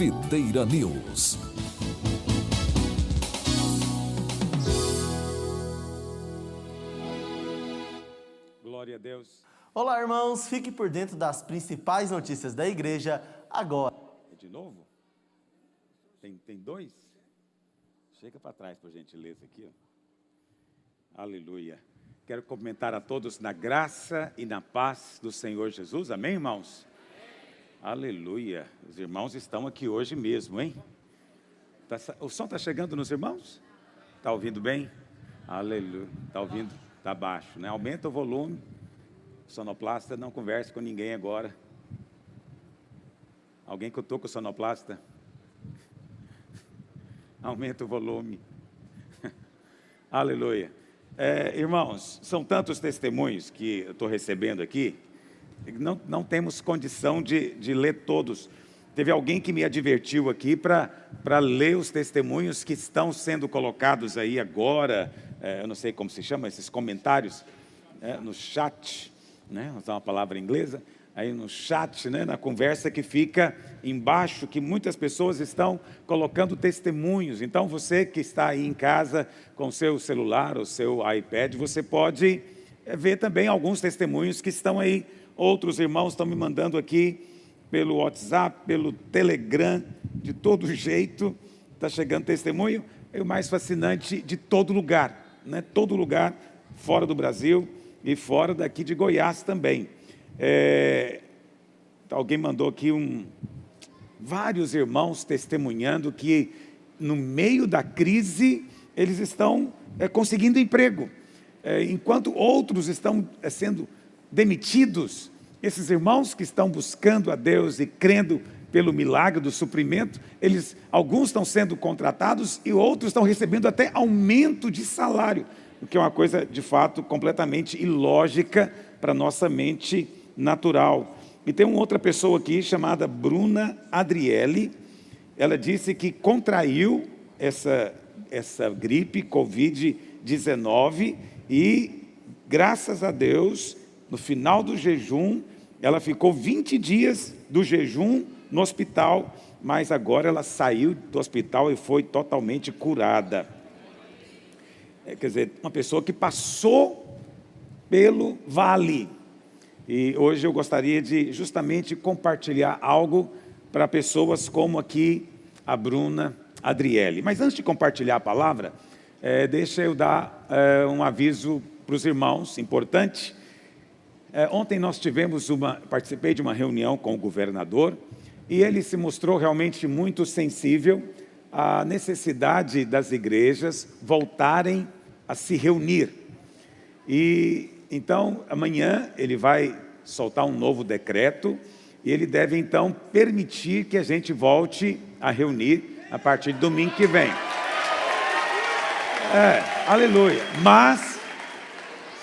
Videira News. Glória a Deus. Olá, irmãos, fique por dentro das principais notícias da igreja agora. De novo? Tem dois? Chega para trás, por gentileza, aqui. Ó. Aleluia. Quero cumprimentar a todos na graça e na paz do Senhor Jesus. Amém, irmãos? Aleluia. Os irmãos estão aqui hoje mesmo, hein? O som está chegando nos irmãos? Está ouvindo bem? Aleluia. Está ouvindo? Está baixo, né? Aumenta o volume. Sonoplasta, não converse com ninguém agora. Alguém cutuca o sonoplasta? Aumenta o volume. Aleluia. Irmãos, são tantos testemunhos que eu estou recebendo aqui, não temos condição de ler todos. Teve alguém que me advertiu aqui para ler os testemunhos que estão sendo colocados aí agora, eu não sei como se chama, esses comentários, no chat, né? Vou usar uma palavra inglesa, aí no chat, né? Na conversa que fica embaixo, que muitas pessoas estão colocando testemunhos. Então, você que está aí em casa com o seu celular, o seu iPad, você pode ver também alguns testemunhos que estão aí. Outros irmãos estão me mandando aqui pelo WhatsApp, pelo Telegram, de todo jeito, está chegando testemunho. É o mais fascinante de todo lugar, né? Todo lugar, fora do Brasil e fora daqui de Goiás também. Alguém mandou aqui vários irmãos testemunhando que no meio da crise eles estão conseguindo emprego, enquanto outros estão sendo demitidos. Esses irmãos que estão buscando a Deus e crendo pelo milagre do suprimento, alguns estão sendo contratados e outros estão recebendo até aumento de salário, o que é uma coisa de fato completamente ilógica para nossa mente natural. E tem uma outra pessoa aqui chamada Bruna Adriele. Ela disse que contraiu essa gripe Covid-19 e, graças a Deus, no final do jejum, ela ficou 20 dias do jejum no hospital, mas agora ela saiu do hospital e foi totalmente curada. Quer dizer, uma pessoa que passou pelo vale. E hoje eu gostaria de justamente compartilhar algo para pessoas como aqui a Bruna Adriele. Mas antes de compartilhar a palavra, deixa eu dar um aviso para os irmãos, importante. Ontem nós participei de uma reunião com o governador e ele se mostrou realmente muito sensível à necessidade das igrejas voltarem a se reunir. E então, amanhã ele vai soltar um novo decreto e ele deve então permitir que a gente volte a reunir a partir de domingo que vem. Aleluia. Mas,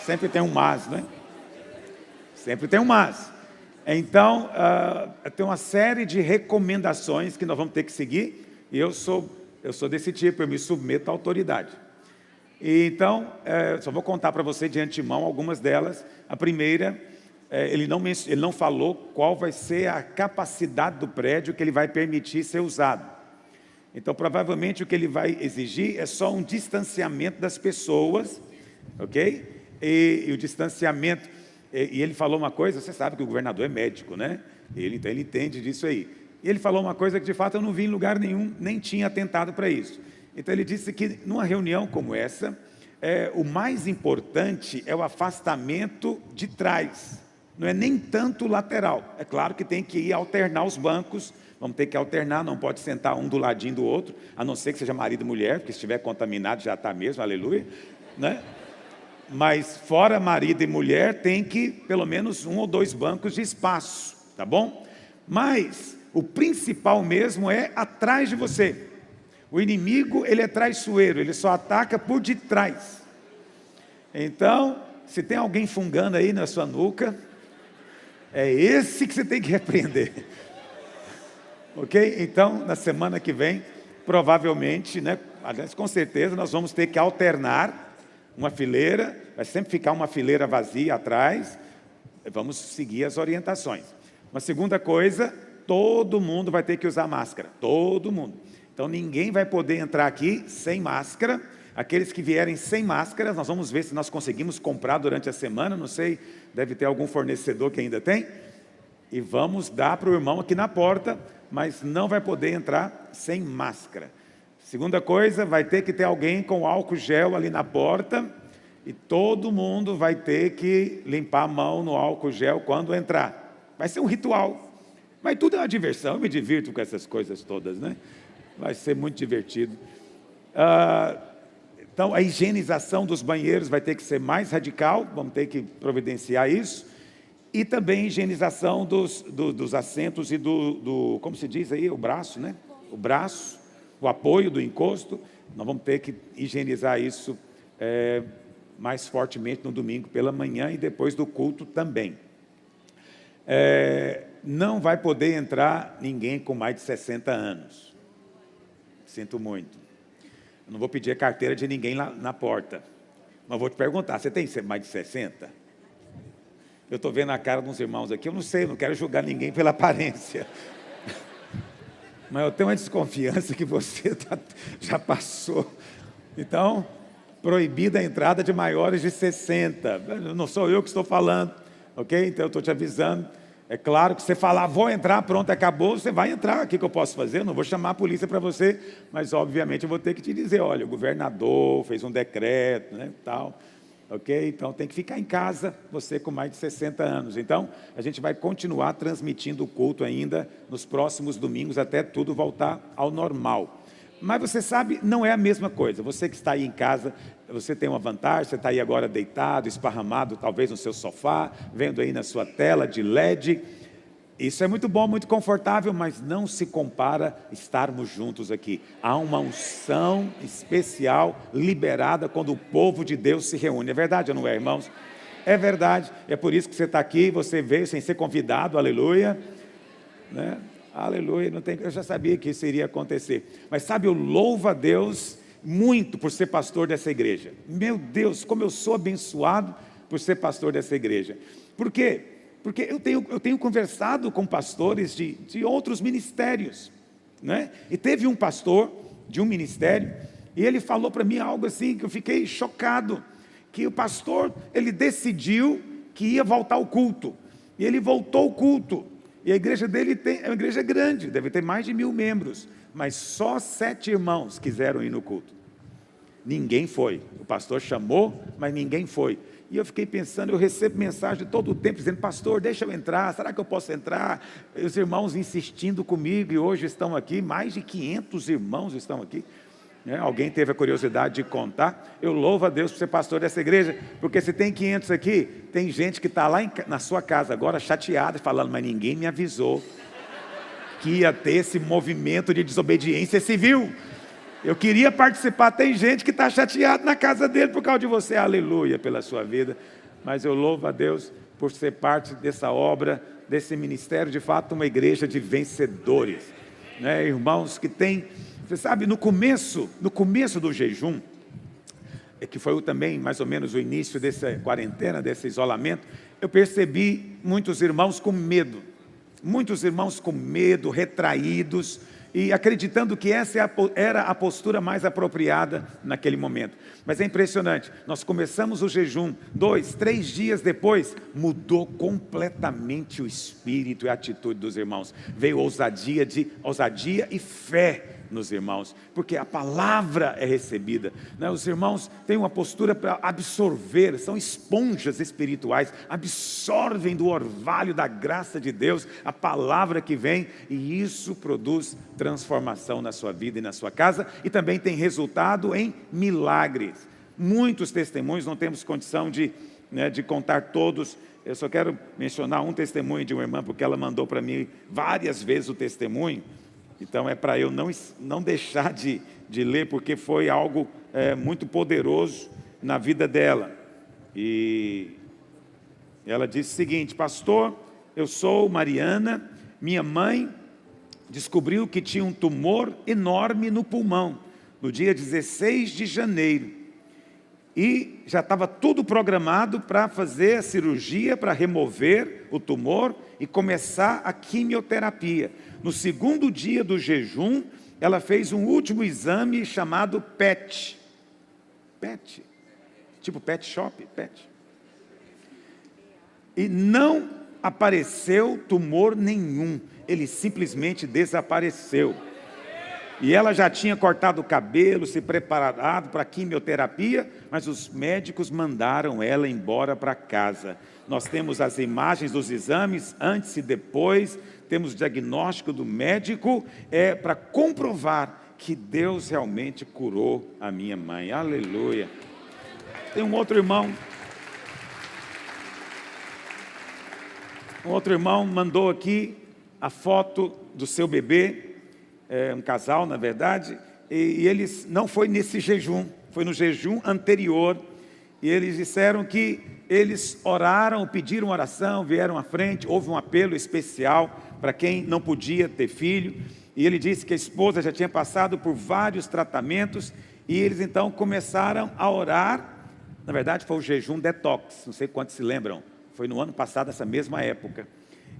sempre tem um mas, né? Sempre tem um mas. Então, tem uma série de recomendações que nós vamos ter que seguir e eu sou desse tipo, eu me submeto à autoridade. Então, só vou contar para você de antemão algumas delas. A primeira, ele não falou qual vai ser a capacidade do prédio que ele vai permitir ser usado. Então, provavelmente, o que ele vai exigir é só um distanciamento das pessoas, ok? E o distanciamento... E ele falou uma coisa, você sabe que o governador é médico, né? Então ele entende disso aí. E ele falou uma coisa que, de fato, eu não vi em lugar nenhum, nem tinha atentado para isso. Então ele disse que numa reunião como essa, o mais importante é o afastamento de trás, não é nem tanto o lateral. É claro que tem que ir alternar os bancos, vamos ter que alternar, não pode sentar um do ladinho do outro, a não ser que seja marido e mulher, porque se estiver contaminado já está mesmo, aleluia, né? Mas fora marido e mulher, tem que pelo menos 1 ou 2 bancos de espaço, tá bom? Mas o principal mesmo é atrás de você. O inimigo, ele é traiçoeiro, ele só ataca por detrás. Então, se tem alguém fungando aí na sua nuca, é esse que você tem que repreender. Ok? Então, na semana que vem, provavelmente, né? Aliás, com certeza, nós vamos ter que alternar uma fileira, vai sempre ficar uma fileira vazia atrás, vamos seguir as orientações. Uma segunda coisa todo mundo vai ter que usar máscara, todo mundo. Então ninguém vai poder entrar aqui sem máscara. Aqueles que vierem sem máscara, nós vamos ver se nós conseguimos comprar durante a semana, não sei, deve ter algum fornecedor que ainda tem, e vamos dar para o irmão aqui na porta, mas não vai poder entrar sem máscara. Segunda coisa, vai ter que ter alguém com álcool gel ali na porta, e todo mundo vai ter que limpar a mão no álcool gel quando entrar. Vai ser um ritual, mas tudo é uma diversão, eu me divirto com essas coisas todas, né? Vai ser muito divertido. Então, a higienização dos banheiros vai ter que ser mais radical, vamos ter que providenciar isso. E também a higienização dos assentos e como se diz aí, o braço, né? O braço, o apoio do encosto. Nós vamos ter que higienizar isso mais fortemente no domingo pela manhã e depois do culto também. Não vai poder entrar ninguém com mais de 60 anos. Sinto muito. Eu não vou pedir a carteira de ninguém lá na porta. Mas vou te perguntar, você tem mais de 60? Eu estou vendo a cara de uns irmãos aqui, eu não sei, eu não quero julgar ninguém pela aparência. Mas eu tenho uma desconfiança que você já passou. Então, proibida a entrada de maiores de 60. Não sou eu que estou falando, ok? Então eu estou te avisando. É claro que você falar, vou entrar, pronto, acabou, você vai entrar, o que eu posso fazer? Eu não vou chamar a polícia para você, mas obviamente eu vou ter que te dizer, olha, o governador fez um decreto, né, tal, ok? Então tem que ficar em casa, você com mais de 60 anos. Então a gente vai continuar transmitindo o culto ainda nos próximos domingos, até tudo voltar ao normal. Mas você sabe, não é a mesma coisa. Você que está aí em casa, você tem uma vantagem, você está aí agora deitado, esparramado, talvez no seu sofá, vendo aí na sua tela de LED. Isso é muito bom, muito confortável, mas não se compara estarmos juntos aqui. Há uma unção especial liberada quando o povo de Deus se reúne. É verdade ou não é, irmãos? É verdade. É por isso que você está aqui, você veio sem ser convidado, aleluia, né? Aleluia, eu já sabia que isso iria acontecer. Mas sabe, eu louvo a Deus muito por ser pastor dessa igreja. Meu Deus, como eu sou abençoado por ser pastor dessa igreja. Por quê? Porque eu tenho conversado com pastores de outros ministérios, né? E teve um pastor de um ministério, e ele falou para mim algo assim, que eu fiquei chocado, que o pastor, ele decidiu que ia voltar ao culto, e ele voltou ao culto. E a igreja dele é uma igreja grande, deve ter mais de 1000 membros, mas só 7 irmãos quiseram ir no culto. Ninguém foi. O pastor chamou, mas ninguém foi. E eu fiquei pensando, eu recebo mensagem todo o tempo dizendo, pastor, deixa eu entrar, será que eu posso entrar? E os irmãos insistindo comigo, e hoje estão aqui, mais de 500 irmãos estão aqui. Alguém teve a curiosidade de contar. Eu louvo a Deus por ser pastor dessa igreja, porque se tem 500 aqui, tem gente que está lá na sua casa agora chateada, falando, mas ninguém me avisou que ia ter esse movimento de desobediência civil. Eu queria participar. Tem gente que está chateada na casa dele por causa de você, aleluia, pela sua vida. Mas eu louvo a Deus por ser parte dessa obra, desse ministério, de fato uma igreja de vencedores, né? Irmãos que têm... Você sabe, no começo do jejum, que foi também mais ou menos o início dessa quarentena, desse isolamento, eu percebi muitos irmãos com medo, retraídos, e acreditando que essa era a postura mais apropriada naquele momento. Mas é impressionante, nós começamos o jejum, 2, 3 dias depois, mudou completamente o espírito e a atitude dos irmãos. Veio ousadia e fé nos irmãos, porque a palavra é recebida, né? Os irmãos têm uma postura para absorver, são esponjas espirituais, absorvem do orvalho da graça de Deus a palavra que vem, e isso produz transformação na sua vida e na sua casa, e também tem resultado em milagres. Muitos testemunhos, não temos condição de contar todos. Eu só quero mencionar um testemunho de uma irmã, porque ela mandou para mim várias vezes o testemunho. Então é para eu não deixar de ler, porque foi algo muito poderoso na vida dela. E ela disse o seguinte: pastor, eu sou Mariana, minha mãe descobriu que tinha um tumor enorme no pulmão, no dia 16 de janeiro. e já estava tudo programado para fazer a cirurgia, para remover o tumor e começar a quimioterapia. No segundo dia do jejum, ela fez um último exame chamado PET. PET, tipo pet shop, PET. E não apareceu tumor nenhum, ele simplesmente desapareceu. E ela já tinha cortado o cabelo, se preparado para a quimioterapia, mas os médicos mandaram ela embora para casa. Nós temos as imagens dos exames, antes e depois, temos o diagnóstico do médico, para comprovar que Deus realmente curou a minha mãe. Aleluia. Tem um outro irmão mandou aqui a foto do seu bebê, um casal, na verdade, e eles, não foi nesse jejum, foi no jejum anterior, e eles disseram que eles oraram, pediram oração, vieram à frente, houve um apelo especial para quem não podia ter filho, e ele disse que a esposa já tinha passado por vários tratamentos, e eles então começaram a orar. Na verdade foi o jejum detox, não sei quantos se lembram, foi no ano passado, essa mesma época.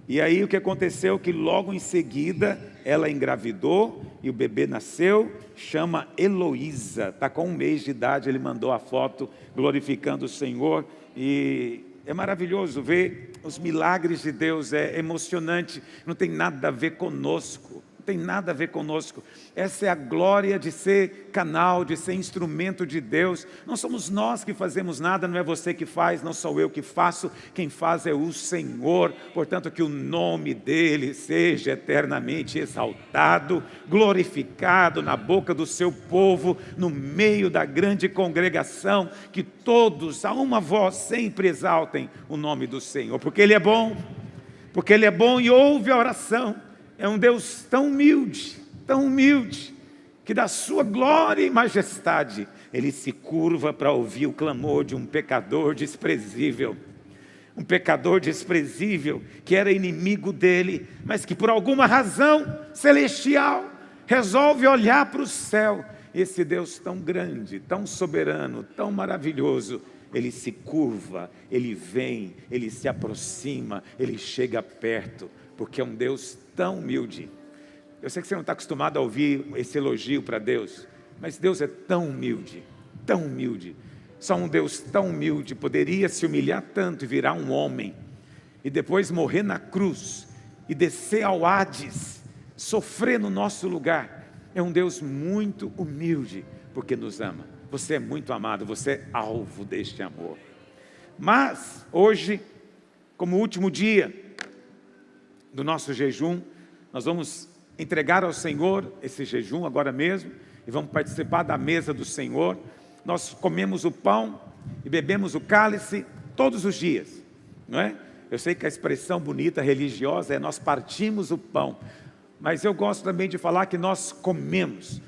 E aí o que aconteceu, que logo em seguida ela engravidou e o bebê nasceu, chama Heloísa, está com 1 mês de idade, ele mandou a foto glorificando o Senhor, e é maravilhoso ver os milagres de Deus, é emocionante, não tem nada a ver conosco, não tem nada a ver conosco. Essa é a glória de ser canal, de ser instrumento de Deus. Não somos nós que fazemos nada, não é você que faz, não sou eu que faço, quem faz é o Senhor. Portanto, que o nome dEle seja eternamente exaltado, glorificado na boca do seu povo, no meio da grande congregação, que todos, a uma voz, sempre exaltem o nome do Senhor, porque Ele é bom e ouve a oração. É um Deus tão humilde, que da sua glória e majestade, Ele se curva para ouvir o clamor de um pecador desprezível. Um pecador desprezível, que era inimigo dEle, mas que por alguma razão celestial, resolve olhar para o céu. Esse Deus tão grande, tão soberano, tão maravilhoso, Ele se curva, Ele vem, Ele se aproxima, Ele chega perto, porque é um Deus tão humilde. Eu sei que você não está acostumado a ouvir esse elogio para Deus, mas Deus é tão humilde, tão humilde. Só um Deus tão humilde poderia se humilhar tanto e virar um homem, e depois morrer na cruz, e descer ao Hades, sofrer no nosso lugar. É um Deus muito humilde, porque nos ama. Você é muito amado, você é alvo deste amor. Mas, hoje, como último dia do nosso jejum, nós vamos entregar ao Senhor esse jejum agora mesmo, e vamos participar da mesa do Senhor. Nós comemos o pão e bebemos o cálice todos os dias, não é? Eu sei que a expressão bonita, religiosa, é nós partimos o pão, mas eu gosto também de falar que nós comemos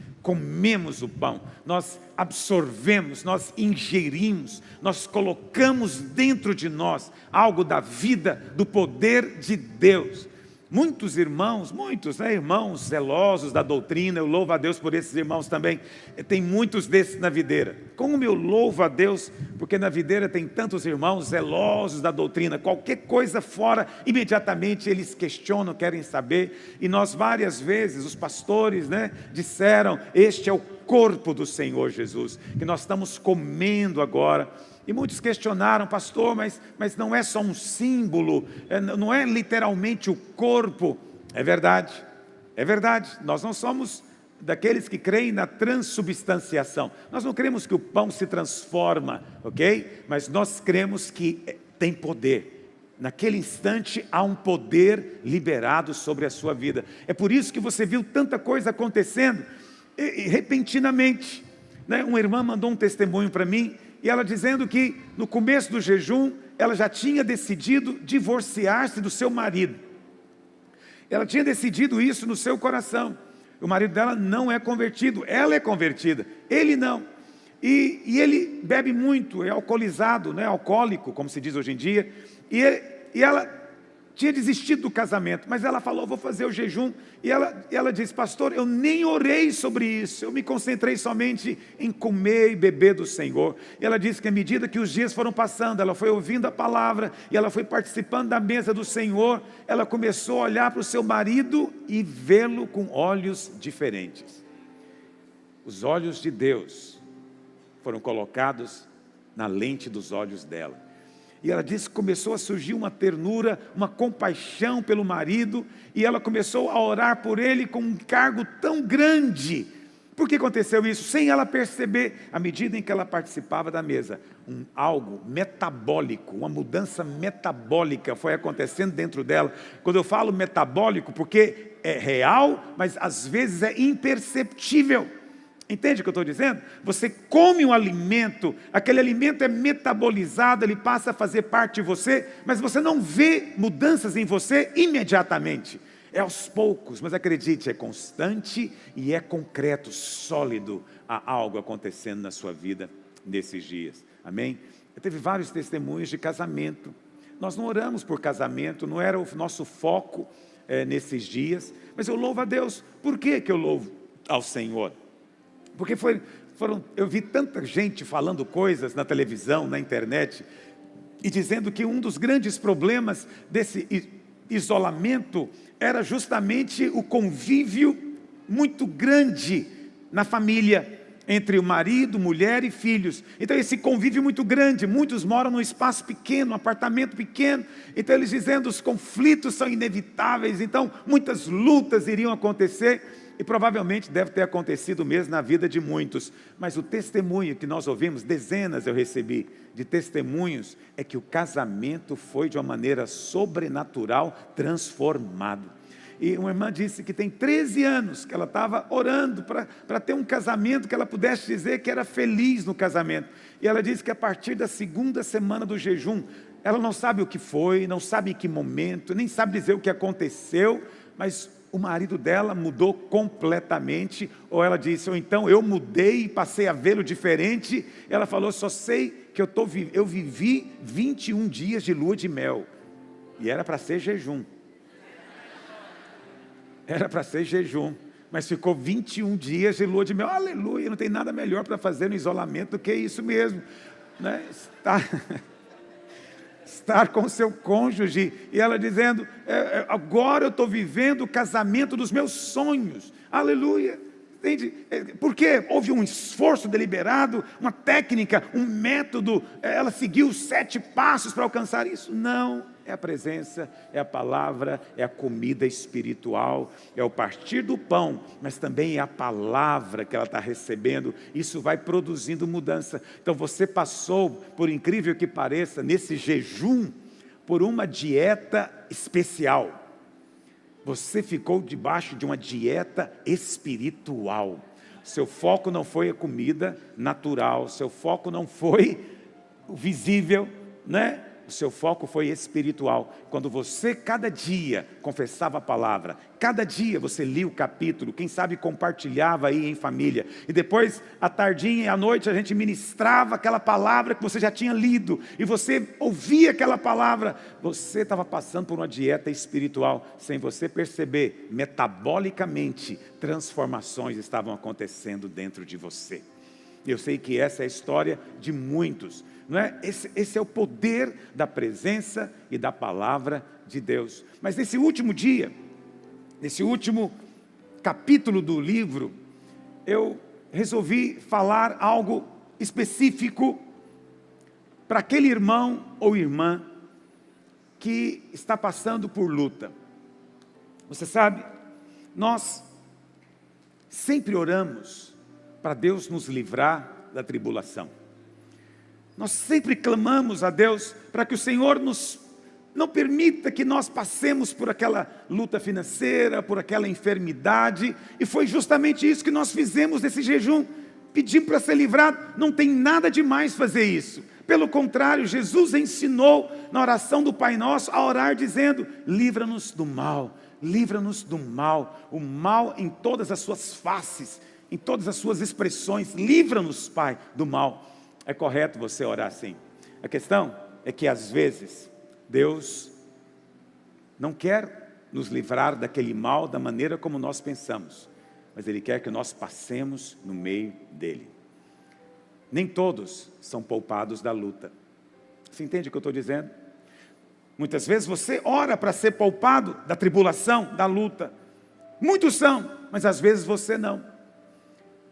o pão, nós absorvemos, nós ingerimos, nós colocamos dentro de nós algo da vida, do poder de Deus. Muitos irmãos, irmãos zelosos da doutrina, eu louvo a Deus por esses irmãos também, tem muitos desses na videira. Como eu louvo a Deus, porque na videira tem tantos irmãos zelosos da doutrina, qualquer coisa fora, imediatamente eles questionam, querem saber, e nós várias vezes, os pastores, disseram, este é o corpo do Senhor Jesus, que nós estamos comendo agora. E muitos questionaram, pastor, mas não é só um símbolo, não é literalmente o corpo. É verdade, nós não somos daqueles que creem na transubstanciação, nós não cremos que o pão se transforma, ok? Mas nós cremos que tem poder, naquele instante há um poder liberado sobre a sua vida. É por isso que você viu tanta coisa acontecendo, e repentinamente, uma irmã mandou um testemunho para mim, e ela dizendo que no começo do jejum, ela já tinha decidido divorciar-se do seu marido. Ela tinha decidido isso no seu coração. O marido dela não é convertido, ela é convertida, ele não. E ele bebe muito, é alcoolizado, alcoólico, como se diz hoje em dia. E ela tinha desistido do casamento, mas ela falou, vou fazer o jejum, e ela disse, pastor, eu nem orei sobre isso, eu me concentrei somente em comer e beber do Senhor. E ela disse que à medida que os dias foram passando, ela foi ouvindo a palavra, e ela foi participando da mesa do Senhor, ela começou a olhar para o seu marido e vê-lo com olhos diferentes. Os olhos de Deus foram colocados na lente dos olhos dela. E ela disse que começou a surgir uma ternura, uma compaixão pelo marido, e ela começou a orar por ele com um encargo tão grande. Por que aconteceu isso? Sem ela perceber, à medida em que ela participava da mesa, algo metabólico, uma mudança metabólica foi acontecendo dentro dela. Quando eu falo metabólico, porque é real, mas às vezes é imperceptível. Entende o que eu estou dizendo? Você come um alimento, aquele alimento é metabolizado, ele passa a fazer parte de você, mas você não vê mudanças em você imediatamente. É aos poucos, mas acredite, é constante e é concreto, sólido, há algo acontecendo na sua vida nesses dias. Amém? Teve vários testemunhos de casamento. Nós não oramos por casamento, não era o nosso foco nesses dias, mas eu louvo a Deus. Por que eu louvo ao Senhor? Porque eu vi tanta gente falando coisas na televisão, na internet, e dizendo que um dos grandes problemas desse isolamento era justamente o convívio muito grande na família, entre o marido, mulher e filhos. Então esse convívio muito grande, muitos moram num espaço pequeno, um apartamento pequeno, então eles dizendo os conflitos são inevitáveis, então muitas lutas iriam acontecer, e provavelmente deve ter acontecido mesmo na vida de muitos. Mas o testemunho que nós ouvimos, dezenas eu recebi de testemunhos, é que o casamento foi de uma maneira sobrenatural transformado. E uma irmã disse que tem 13 anos que ela estava orando para ter um casamento que ela pudesse dizer que era feliz no casamento. E ela disse que a partir da segunda semana do jejum, ela não sabe o que foi, não sabe em que momento, nem sabe dizer o que aconteceu, mas o marido dela mudou completamente, ou ela disse, ou então eu mudei e passei a vê-lo diferente. Ela falou, só sei que eu vivi 21 dias de lua de mel, e era para ser jejum. Era para ser jejum, mas ficou 21 dias de lua de mel. Aleluia, não tem nada melhor para fazer no isolamento do que isso mesmo, né? Estar com seu cônjuge, e ela dizendo, agora eu estou vivendo o casamento dos meus sonhos, aleluia, entende? Porque houve um esforço deliberado, uma técnica, um método, ela seguiu os 7 passos para alcançar isso? Não, é a presença, é a palavra, é a comida espiritual, é o partir do pão, mas também é a palavra que ela está recebendo. Isso vai produzindo mudança. Então você passou, por incrível que pareça, nesse jejum, por uma dieta especial. Você ficou debaixo de uma dieta espiritual. Seu foco não foi a comida natural, seu foco não foi o visível, né? O seu foco foi espiritual. Quando você cada dia confessava a palavra, cada dia você lia o capítulo, quem sabe compartilhava aí em família, e depois à tardinha e à noite a gente ministrava aquela palavra que você já tinha lido, e você ouvia aquela palavra, você estava passando por uma dieta espiritual, sem você perceber, metabolicamente, transformações estavam acontecendo dentro de você. Eu sei que essa é a história de muitos, não é? Esse é o poder da presença e da palavra de Deus. Mas nesse último dia, nesse último capítulo do livro, eu resolvi falar algo específico para aquele irmão ou irmã que está passando por luta. Você sabe, nós sempre oramos para Deus nos livrar da tribulação. Nós sempre clamamos a Deus para que o Senhor não permita que nós passemos por aquela luta financeira, por aquela enfermidade, e foi justamente isso que nós fizemos nesse jejum, pedimos para ser livrado. Não tem nada de mais fazer isso, pelo contrário, Jesus ensinou na oração do Pai Nosso a orar dizendo, livra-nos do mal, o mal em todas as suas faces, em todas as suas expressões, livra-nos, Pai, do mal. É correto você orar assim. A questão é que às vezes Deus não quer nos livrar daquele mal da maneira como nós pensamos, mas Ele quer que nós passemos no meio dele. Nem todos são poupados da luta. Você entende o que eu estou dizendo? Muitas vezes você ora para ser poupado da tribulação, da luta. Muitos são, mas às vezes você não.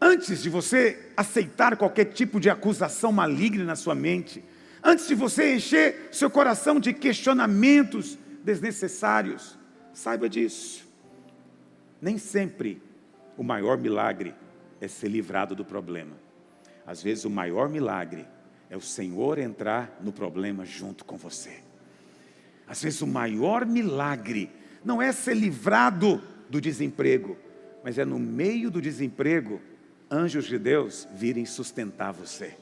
Antes de você aceitar qualquer tipo de acusação maligna na sua mente, antes de você encher seu coração de questionamentos desnecessários, saiba disso. Nem sempre o maior milagre é ser livrado do problema. Às vezes o maior milagre é o Senhor entrar no problema junto com você. Às vezes o maior milagre não é ser livrado do desemprego, mas é no meio do desemprego, anjos de Deus virem sustentar você.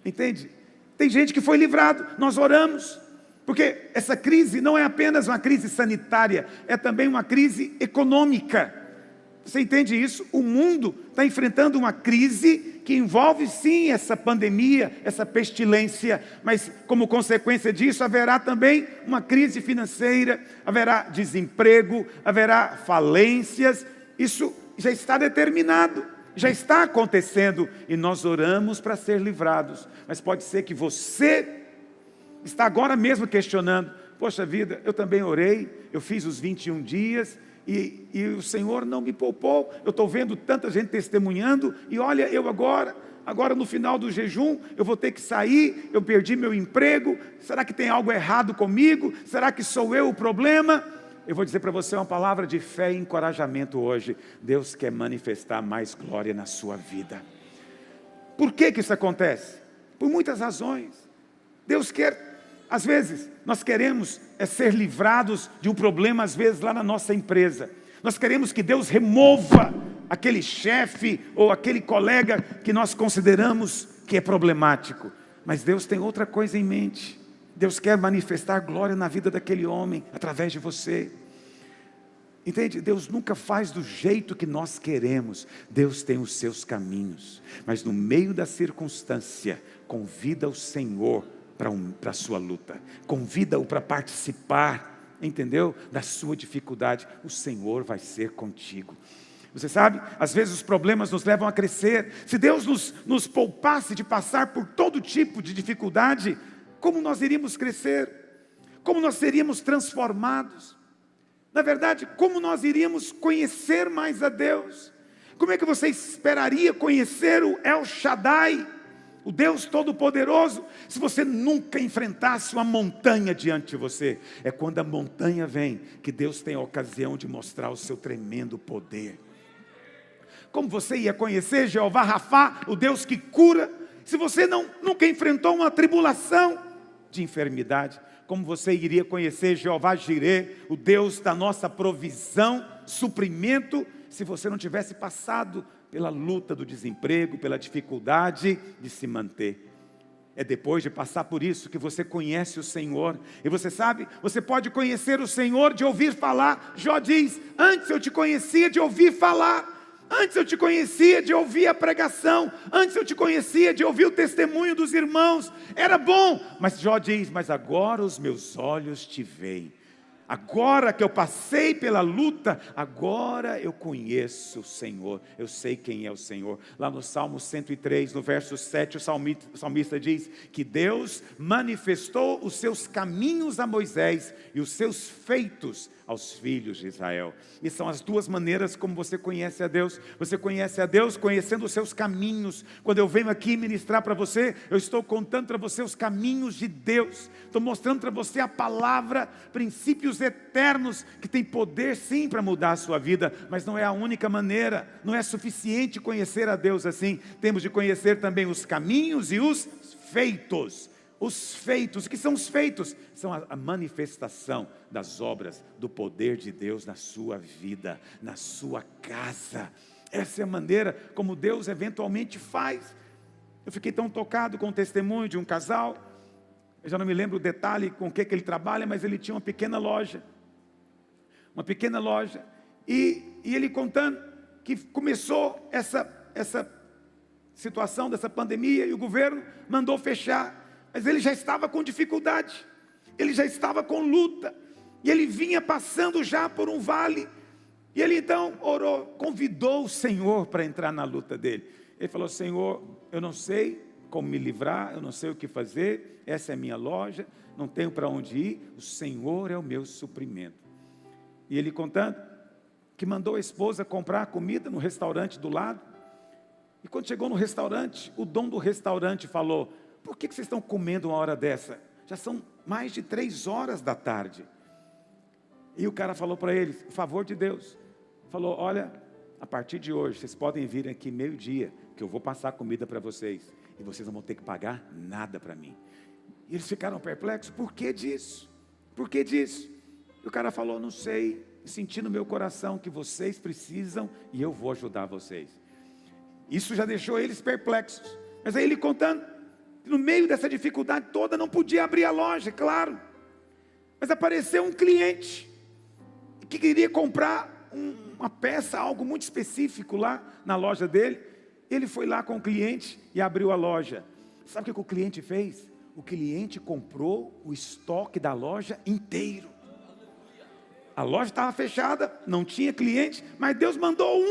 Entende? Tem gente que foi livrado, nós oramos, porque essa crise não é apenas uma crise sanitária, é também uma crise econômica. Você entende isso? O mundo está enfrentando uma crise que envolve sim essa pandemia, essa pestilência, mas como consequência disso haverá também uma crise financeira, haverá desemprego, haverá falências. Isso já está determinado, já está acontecendo e nós oramos para ser livrados. Mas pode ser que você está agora mesmo questionando: poxa vida, eu também orei, eu fiz os 21 dias e o Senhor não me poupou. Eu estou vendo tanta gente testemunhando e olha, eu agora no final do jejum, eu vou ter que sair, eu perdi meu emprego, será que tem algo errado comigo? Será que sou eu o problema? Eu vou dizer para você uma palavra de fé e encorajamento hoje. Deus quer manifestar mais glória na sua vida. Por que isso acontece? Por muitas razões. Deus quer, às vezes, nós queremos ser livrados de um problema, às vezes, lá na nossa empresa. Nós queremos que Deus remova aquele chefe ou aquele colega que nós consideramos que é problemático. Mas Deus tem outra coisa em mente. Deus quer manifestar glória na vida daquele homem, através de você. Entende? Deus nunca faz do jeito que nós queremos. Deus tem os seus caminhos. Mas no meio da circunstância, convida o Senhor para a sua luta. Convida-o para participar, entendeu? Da sua dificuldade. O Senhor vai ser contigo. Você sabe, às vezes os problemas nos levam a crescer. Se Deus nos poupasse de passar por todo tipo de dificuldade, como nós iríamos crescer? Como nós seríamos transformados? Na verdade, como nós iríamos conhecer mais a Deus? Como é que você esperaria conhecer o El Shaddai, o Deus Todo-Poderoso, se você nunca enfrentasse uma montanha diante de você? É quando a montanha vem que Deus tem a ocasião de mostrar o seu tremendo poder. Como você ia conhecer Jeová Rafá, o Deus que cura, se você nunca enfrentou uma tribulação de enfermidade? Como você iria conhecer Jeová Jirê, o Deus da nossa provisão, suprimento, se você não tivesse passado pela luta do desemprego, pela dificuldade de se manter? É depois de passar por isso que você conhece o Senhor. E você sabe, você pode conhecer o Senhor de ouvir falar. Jó diz: antes eu te conhecia de ouvir falar. Antes eu te conhecia de ouvir a pregação. Antes eu te conhecia de ouvir o testemunho dos irmãos. Era bom. Mas Jó diz: mas agora os meus olhos te veem. Agora que eu passei pela luta, agora eu conheço o Senhor. Eu sei quem é o Senhor. Lá no Salmo 103, no verso 7, o salmista diz que Deus manifestou os seus caminhos a Moisés e os seus feitos aos filhos de Israel. E são as duas maneiras como você conhece a Deus. Você conhece a Deus conhecendo os seus caminhos. Quando eu venho aqui ministrar para você, eu estou contando para você os caminhos de Deus. Estou mostrando para você a palavra, princípios eternos, que tem poder sim para mudar a sua vida, mas não é a única maneira. Não é suficiente conhecer a Deus assim. Temos de conhecer também os caminhos e os feitos. Os feitos, o que são os feitos? São a manifestação das obras do poder de Deus na sua vida, na sua casa. Essa é a maneira como Deus eventualmente faz. Eu fiquei tão tocado com o testemunho de um casal. Eu já não me lembro o detalhe com o que ele trabalha, mas ele tinha uma pequena loja. Uma pequena loja. E ele contando que começou essa situação dessa pandemia e o governo mandou fechar. Mas ele já estava com dificuldade, ele já estava com luta. E ele vinha passando já por um vale. E ele então orou, convidou o Senhor para entrar na luta dele. Ele falou: Senhor, eu não sei como me livrar, eu não sei o que fazer, essa é a minha loja, não tenho para onde ir, o Senhor é o meu suprimento. E ele contando que mandou a esposa comprar comida no restaurante do lado. E quando chegou no restaurante, o dono do restaurante falou: por que vocês estão comendo uma hora dessa? Já são mais de 3 horas da tarde. E o cara falou para eles, por favor de Deus, falou: olha, a partir de hoje, vocês podem vir aqui meio-dia, que eu vou passar comida para vocês, e vocês não vão ter que pagar nada para mim. E eles ficaram perplexos: por que disso? Por que disso? E o cara falou: não sei, senti no meu coração que vocês precisam, e eu vou ajudar vocês. Isso já deixou eles perplexos. Mas aí ele contando, no meio dessa dificuldade toda, não podia abrir a loja, claro. Mas apareceu um cliente que queria comprar uma peça, algo muito específico lá na loja dele. Ele foi lá com o cliente e abriu a loja. Sabe o que o cliente fez? O cliente comprou o estoque da loja inteiro. A loja estava fechada, não tinha cliente, mas Deus mandou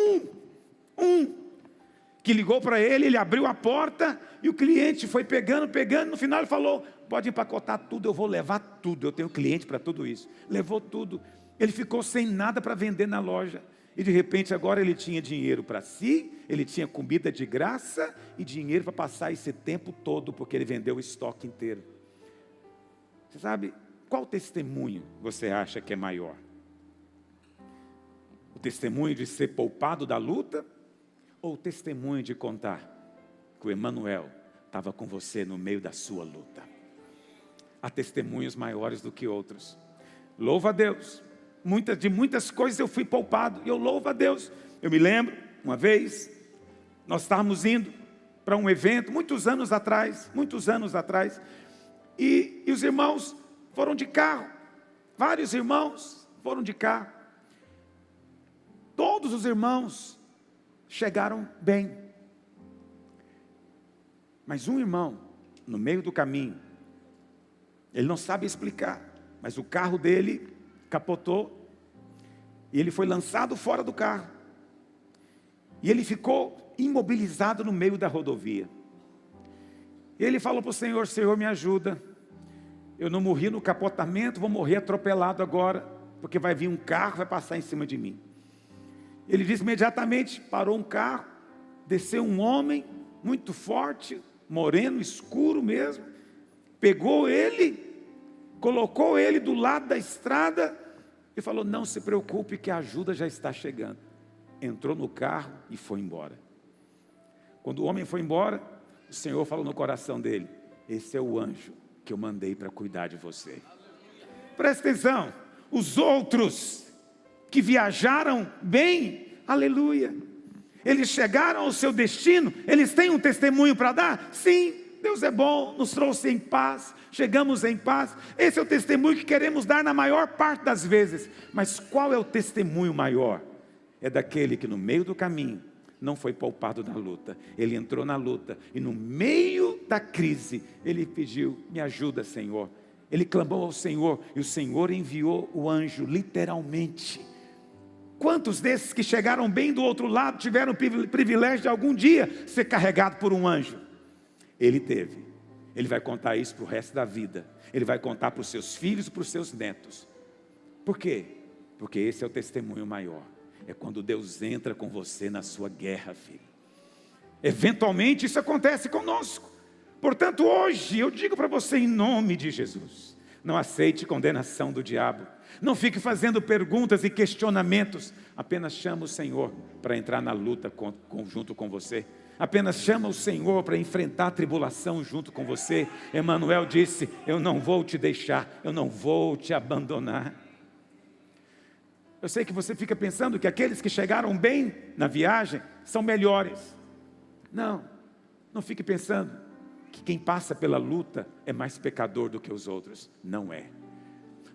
que ligou para ele, ele abriu a porta e o cliente foi pegando, no final ele falou: pode empacotar tudo, eu vou levar tudo, eu tenho cliente para tudo isso. Levou tudo. Ele ficou sem nada para vender na loja. E de repente agora ele tinha dinheiro para si, ele tinha comida de graça e dinheiro para passar esse tempo todo, porque ele vendeu o estoque inteiro. Você sabe, qual testemunho você acha que é maior? O testemunho de ser poupado da luta? Ou o testemunho de contar que o Emanuel estava com você no meio da sua luta? Há testemunhos maiores do que outros. Louva a Deus. De muitas coisas eu fui poupado, e eu louvo a Deus. Eu me lembro, uma vez, nós estávamos indo para um evento, muitos anos atrás, e os irmãos foram de carro, vários irmãos foram de carro. Todos os irmãos chegaram bem, mas um irmão, no meio do caminho, ele não sabe explicar, mas o carro dele capotou, e ele foi lançado fora do carro, e ele ficou imobilizado no meio da rodovia. E ele falou para o Senhor: Senhor, me ajuda, eu não morri no capotamento, vou morrer atropelado agora, porque vai vir um carro, vai passar em cima de mim. Ele disse imediatamente, parou um carro, desceu um homem, muito forte, moreno, escuro mesmo, pegou ele, colocou ele do lado da estrada, e falou: não se preocupe que a ajuda já está chegando. Entrou no carro e foi embora. Quando o homem foi embora, o Senhor falou no coração dele: esse é o anjo que eu mandei para cuidar de você. Presta atenção, os outros que viajaram bem, aleluia, eles chegaram ao seu destino, eles têm um testemunho para dar? Sim, Deus é bom, nos trouxe em paz, chegamos em paz. Esse é o testemunho que queremos dar na maior parte das vezes. Mas qual é o testemunho maior? É daquele que no meio do caminho não foi poupado da luta. Ele entrou na luta e no meio da crise ele pediu: me ajuda, Senhor. Ele clamou ao Senhor e o Senhor enviou o anjo, literalmente. Quantos desses que chegaram bem do outro lado tiveram o privilégio de algum dia ser carregado por um anjo? Ele teve. Ele vai contar isso para o resto da vida. Ele vai contar para os seus filhos e para os seus netos. Por quê? Porque esse é o testemunho maior. É quando Deus entra com você na sua guerra, filho. Eventualmente isso acontece conosco. Portanto, hoje eu digo para você em nome de Jesus: não aceite condenação do diabo. Não fique fazendo perguntas e questionamentos. Apenas chama o Senhor para entrar na luta junto com você. Apenas chama o Senhor para enfrentar a tribulação junto com você. Emanuel disse: eu não vou te deixar, eu não vou te abandonar. Eu sei que você fica pensando que aqueles que chegaram bem na viagem são melhores. Não, não fique pensando que quem passa pela luta é mais pecador do que os outros. Não é.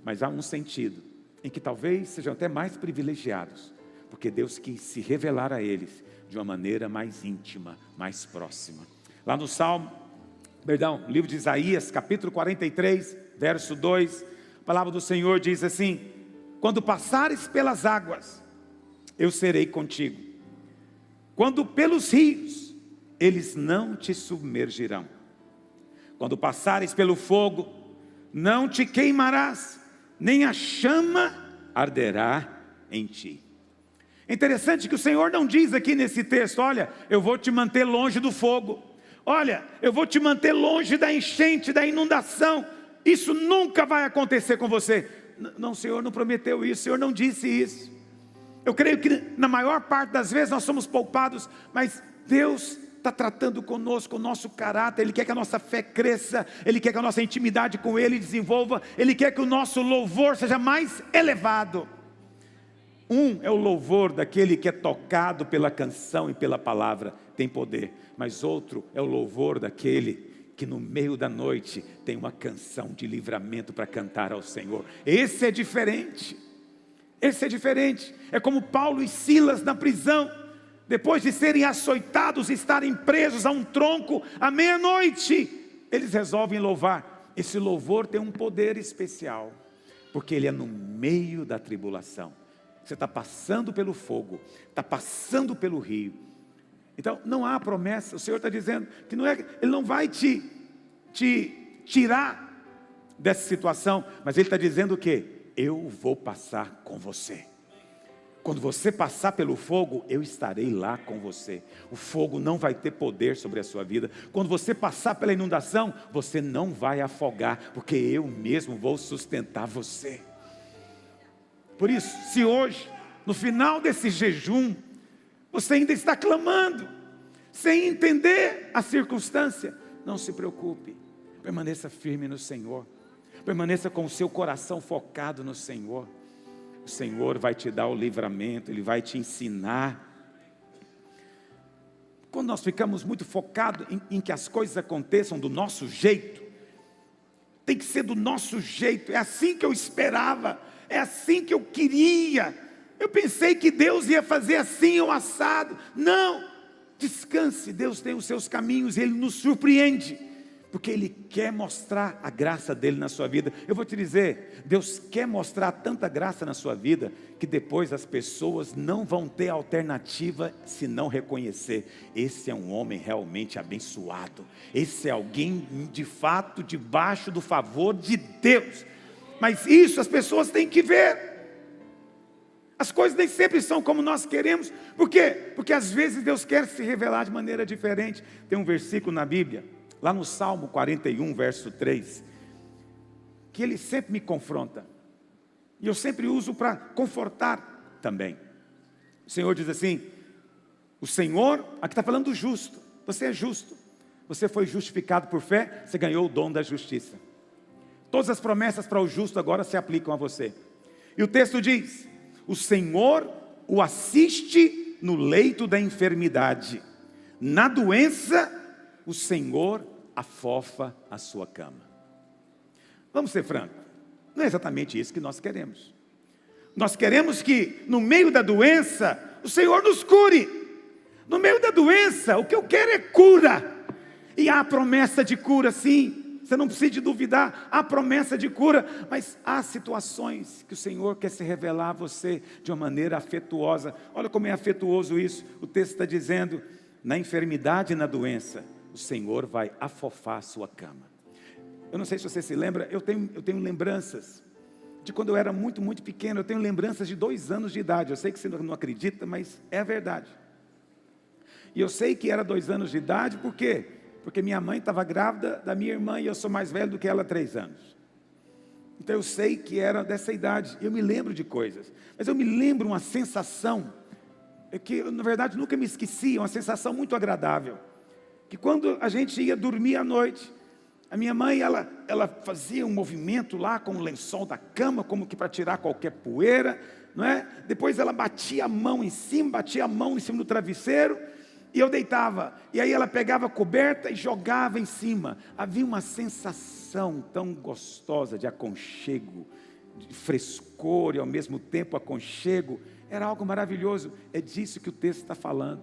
Mas há um sentido em que talvez sejam até mais privilegiados, porque Deus quis se revelar a eles de uma maneira mais íntima, mais próxima. Lá no livro de Isaías, capítulo 43, verso 2, A palavra do Senhor diz assim: quando passares pelas águas, eu serei contigo. Quando pelos rios, eles não te submergirão. Quando passares pelo fogo, não te queimarás, nem a chama arderá em ti. É interessante que o Senhor não diz aqui nesse texto: olha, eu vou te manter longe do fogo. Olha, eu vou te manter longe da enchente, da inundação. Isso nunca vai acontecer com você. Não, o Senhor não prometeu isso, o Senhor não disse isso. Eu creio que na maior parte das vezes nós somos poupados, mas Deus está tratando conosco, o nosso caráter. Ele quer que a nossa fé cresça, Ele quer que a nossa intimidade com Ele desenvolva, Ele quer que o nosso louvor seja mais elevado. Um é o louvor daquele que é tocado pela canção e pela palavra, tem poder. Mas outro é o louvor daquele que no meio da noite tem uma canção de livramento para cantar ao Senhor. Esse é diferente. Esse é diferente. É como Paulo e Silas na prisão, depois de serem açoitados e estarem presos a um tronco à meia-noite, eles resolvem louvar. Esse louvor tem um poder especial, porque ele é no meio da tribulação. Você está passando pelo fogo, está passando pelo rio. Então não há promessa. O Senhor está dizendo que Ele não vai te tirar dessa situação, mas Ele está dizendo que eu vou passar com você. Quando você passar pelo fogo, eu estarei lá com você. O fogo não vai ter poder sobre a sua vida. Quando você passar pela inundação, você não vai afogar, porque eu mesmo vou sustentar você. Por isso, se hoje, no final desse jejum, você ainda está clamando, sem entender a circunstância, não se preocupe, permaneça firme no Senhor, permaneça com o seu coração focado no Senhor. O Senhor vai te dar o livramento, Ele vai te ensinar. Quando nós ficamos muito focados em que as coisas aconteçam do nosso jeito, tem que ser do nosso jeito, é assim que eu esperava, é assim que eu queria, eu pensei que Deus ia fazer assim ou assado. Não, descanse, Deus tem os seus caminhos, Ele nos surpreende, porque Ele quer mostrar a graça dEle na sua vida. Eu vou te dizer, Deus quer mostrar tanta graça na sua vida, que depois as pessoas não vão ter alternativa se não reconhecer: esse é um homem realmente abençoado, esse é alguém de fato debaixo do favor de Deus. Mas isso as pessoas têm que ver. As coisas nem sempre são como nós queremos. Por quê? Porque às vezes Deus quer se revelar de maneira diferente. Tem um versículo na Bíblia, lá no Salmo 41, verso 3, que ele sempre me confronta, e eu sempre uso para confortar também. O Senhor diz assim: o Senhor, aqui está falando do justo, você é justo, você foi justificado por fé, você ganhou o dom da justiça. Todas as promessas para o justo agora se aplicam a você. E o texto diz: o Senhor o assiste no leito da enfermidade, na doença o Senhor afofa a sua cama. Vamos ser francos, não é exatamente isso que nós queremos. Nós queremos que no meio da doença o Senhor nos cure. No meio da doença o que eu quero é cura. E há promessa de cura, sim. Você não precisa de duvidar, há promessa de cura, mas há situações que o Senhor quer se revelar a você de uma maneira afetuosa. Olha como é afetuoso isso. O texto está dizendo: na enfermidade e na doença, o Senhor vai afofar a sua cama. Eu não sei se você se lembra, eu tenho lembranças de quando eu era muito, muito pequeno. Eu tenho lembranças de 2 anos de idade. Eu sei que você não acredita, mas é a verdade. E eu sei que era 2 anos de idade, por quê? Porque minha mãe estava grávida da minha irmã e eu sou mais velho do que ela 3 anos. Então eu sei que era dessa idade. Eu me lembro de coisas, mas eu me lembro uma sensação que eu, na verdade, nunca me esqueci, uma sensação muito agradável. Que quando a gente ia dormir à noite, a minha mãe, ela fazia um movimento lá com o lençol da cama, como que para tirar qualquer poeira, não é? Depois ela batia a mão em cima do travesseiro, e eu deitava, e aí ela pegava a coberta e jogava em cima. Havia uma sensação tão gostosa de aconchego, de frescor e ao mesmo tempo aconchego. Era algo maravilhoso. É disso que o texto está falando.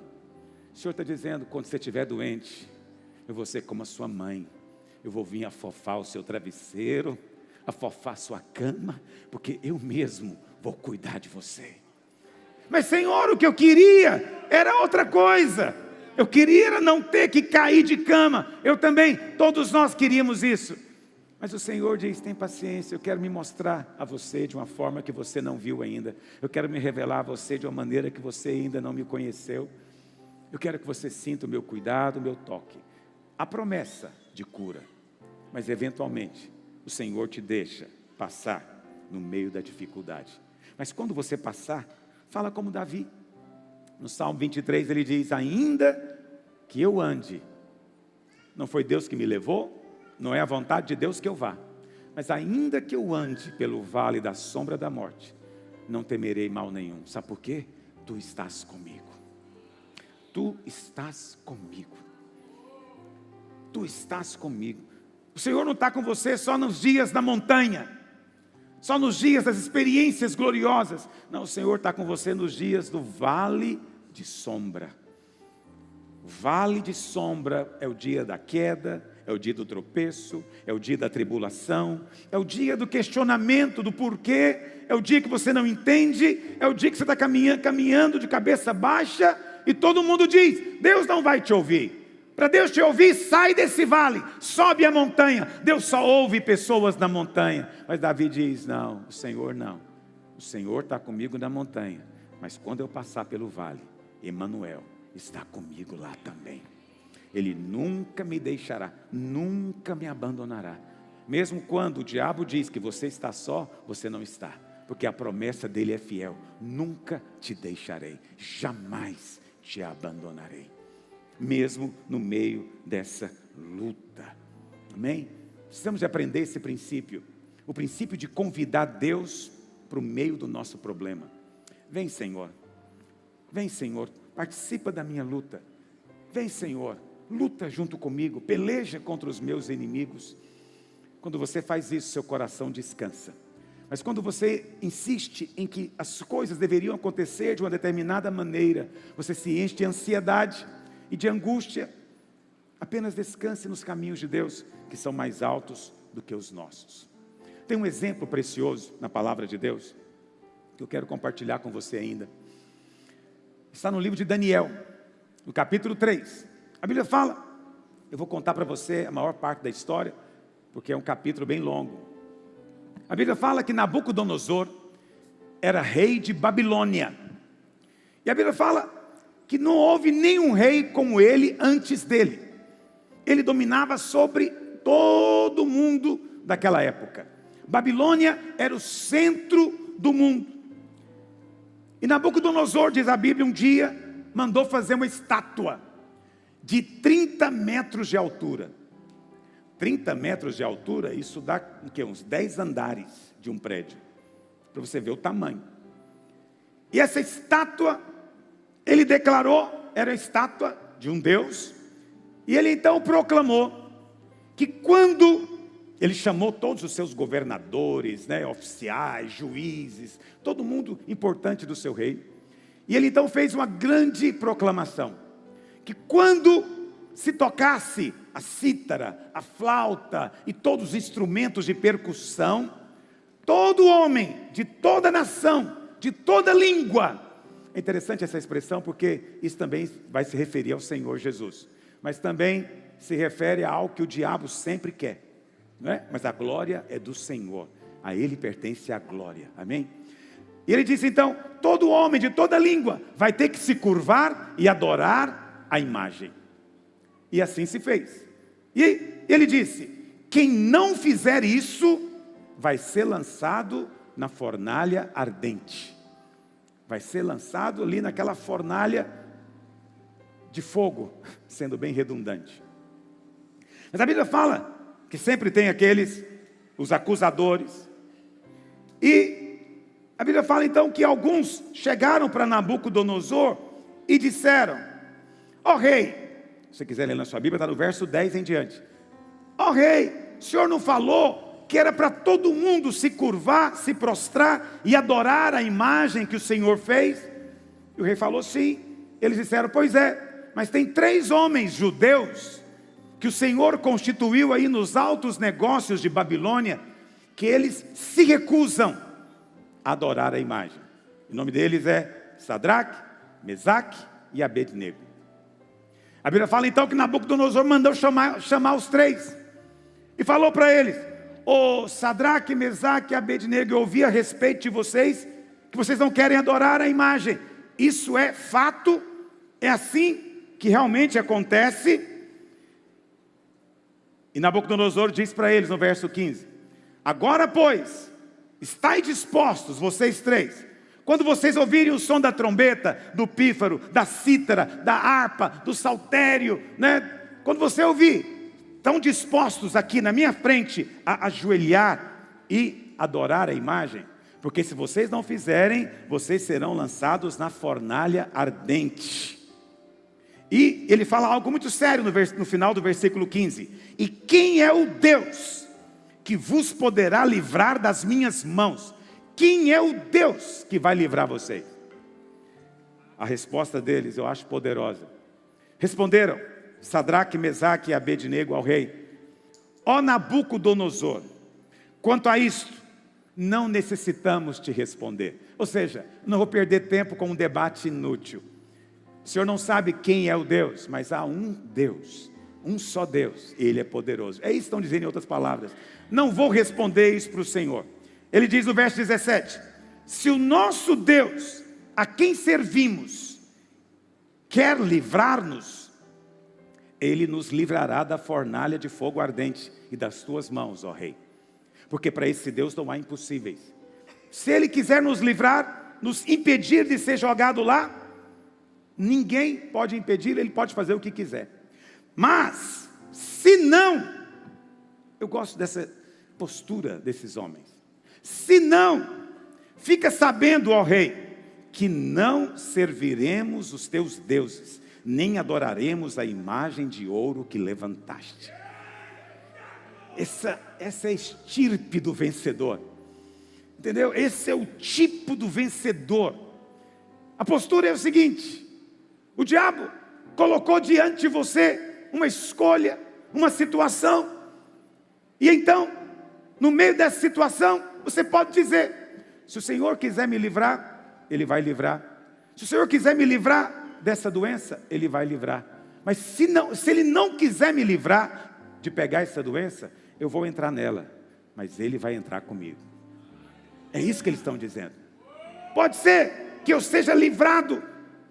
O Senhor está dizendo: quando você estiver doente, eu vou ser como a sua mãe. Eu vou vir afofar o seu travesseiro, afofar sua cama, porque eu mesmo vou cuidar de você. Mas Senhor, o que eu queria era outra coisa. Eu queria não ter que cair de cama. Eu também, todos nós queríamos isso. Mas o Senhor diz, tem paciência, eu quero me mostrar a você de uma forma que você não viu ainda. Eu quero me revelar a você de uma maneira que você ainda não me conheceu. Eu quero que você sinta o meu cuidado, o meu toque. A promessa de cura. Mas eventualmente, o Senhor te deixa passar no meio da dificuldade. Mas quando você passar, fala como Davi. No Salmo 23 ele diz, ainda que eu ande, não foi Deus que me levou, não é a vontade de Deus que eu vá, mas ainda que eu ande pelo vale da sombra da morte, não temerei mal nenhum. Sabe por quê? Tu estás comigo. Tu estás comigo. Tu estás comigo. O Senhor não está com você só nos dias da montanha, só nos dias das experiências gloriosas. Não, o Senhor está com você nos dias do vale de sombra. O vale de sombra é o dia da queda, é o dia do tropeço, é o dia da tribulação, é o dia do questionamento do porquê, é o dia que você não entende, é o dia que você está caminhando de cabeça baixa e todo mundo diz, Deus não vai te ouvir. Para Deus te ouvir, sai desse vale, sobe a montanha. Deus só ouve pessoas na montanha. Mas Davi diz, não, o Senhor não. O Senhor está comigo na montanha, mas quando eu passar pelo vale, Emanuel está comigo lá também. Ele nunca me deixará, nunca me abandonará. Mesmo quando o diabo diz que você está só, você não está. Porque a promessa dele é fiel. Nunca te deixarei, jamais te abandonarei. Mesmo no meio dessa luta. Amém? Precisamos de aprender esse princípio. O princípio de convidar Deus para o meio do nosso problema. Vem, Senhor. Vem, Senhor. Participa da minha luta. Vem, Senhor. Luta junto comigo. Peleja contra os meus inimigos. Quando você faz isso, seu coração descansa. Mas quando você insiste em que as coisas deveriam acontecer de uma determinada maneira, você se enche de ansiedade e de angústia. Apenas descanse nos caminhos de Deus, que são mais altos do que os nossos. Tem um exemplo precioso na palavra de Deus, que eu quero compartilhar com você ainda. Está no livro de Daniel, no capítulo 3. A Bíblia fala, eu vou contar para você a maior parte da história, porque é um capítulo bem longo. A Bíblia fala que Nabucodonosor era rei de Babilônia. E a Bíblia fala que não houve nenhum rei como ele antes dele. Ele dominava sobre todo mundo daquela época. Babilônia era o centro do mundo. E Nabucodonosor, diz a Bíblia, um dia mandou fazer uma estátua de 30 metros de altura. 30 metros de altura, isso dá o quê? Uns 10 andares de um prédio. Para você ver o tamanho. E essa estátua, ele declarou, era a estátua de um Deus. E ele então proclamou que quando ele chamou todos os seus governadores, oficiais, juízes, todo mundo importante do seu reino. E ele então fez uma grande proclamação. Que quando se tocasse a cítara, a flauta e todos os instrumentos de percussão, todo homem de toda nação, de toda língua. É interessante essa expressão porque isso também vai se referir ao Senhor Jesus. Mas também se refere a algo que o diabo sempre quer. Não é? Mas a glória é do Senhor. A Ele pertence a glória. Amém? E ele disse então, todo homem de toda língua vai ter que se curvar e adorar a imagem. E assim se fez. E ele disse, quem não fizer isso, vai ser lançado na fornalha ardente. Vai ser lançado ali naquela fornalha de fogo, sendo bem redundante. Mas a Bíblia fala que sempre tem os acusadores. E a Bíblia fala então que alguns chegaram para Nabucodonosor e disseram, ó rei, se você quiser ler na sua Bíblia, está no verso 10 em diante. Ó rei, o senhor não falou que era para todo mundo se curvar, se prostrar e adorar a imagem que o Senhor fez? E o rei falou sim. Eles disseram, pois é, mas tem 3 homens judeus que o Senhor constituiu aí nos altos negócios de Babilônia, que eles se recusam a adorar a imagem. O nome deles é Sadraque, Mesaque e Abednego. A Bíblia fala então que Nabucodonosor mandou chamar os três. E falou para eles: ô Sadraque, Mesaque e Abednego, eu ouvi a respeito de vocês, que vocês não querem adorar a imagem. Isso é fato, é assim que realmente acontece. E Nabucodonosor diz para eles no verso 15: agora pois, estai dispostos, vocês três, quando vocês ouvirem o som da trombeta, do pífaro, da cítara, da harpa, do saltério, né? Quando você ouvir, estão dispostos aqui na minha frente a ajoelhar e adorar a imagem? Porque se vocês não fizerem, vocês serão lançados na fornalha ardente. E ele fala algo muito sério no final do versículo 15: e quem é o Deus que vos poderá livrar das minhas mãos? Quem é o Deus que vai livrar vocês? A resposta deles eu acho poderosa. Responderam Sadraque, Mesaque e Abednego ao rei: ó Nabucodonosor, quanto a isto, não necessitamos te responder. Ou seja, não vou perder tempo com um debate inútil. O Senhor não sabe quem é o Deus, mas há um Deus, um só Deus, Ele é poderoso. É isso que estão dizendo em outras palavras. Não vou responder isso para o Senhor. Ele diz no verso 17: se o nosso Deus, a quem servimos, quer livrar-nos, Ele nos livrará da fornalha de fogo ardente e das tuas mãos, ó rei. Porque para esse Deus não há impossíveis. Se Ele quiser nos livrar, nos impedir de ser jogado lá, ninguém pode impedir, Ele pode fazer o que quiser. Mas, se não, eu gosto dessa postura desses homens. Se não, fica sabendo, ó rei, que não serviremos os teus deuses, nem adoraremos a imagem de ouro que levantaste. Essa é a estirpe do vencedor. Entendeu? Esse é o tipo do vencedor. A postura é o seguinte: o diabo colocou diante de você uma escolha, uma situação, e então, no meio dessa situação, você pode dizer: se o Senhor quiser me livrar, Ele vai livrar. Se o Senhor quiser me livrar dessa doença, Ele vai livrar. Mas se Ele não quiser me livrar de pegar essa doença, eu vou entrar nela, mas Ele vai entrar comigo. É isso que eles estão dizendo. Pode ser que eu seja livrado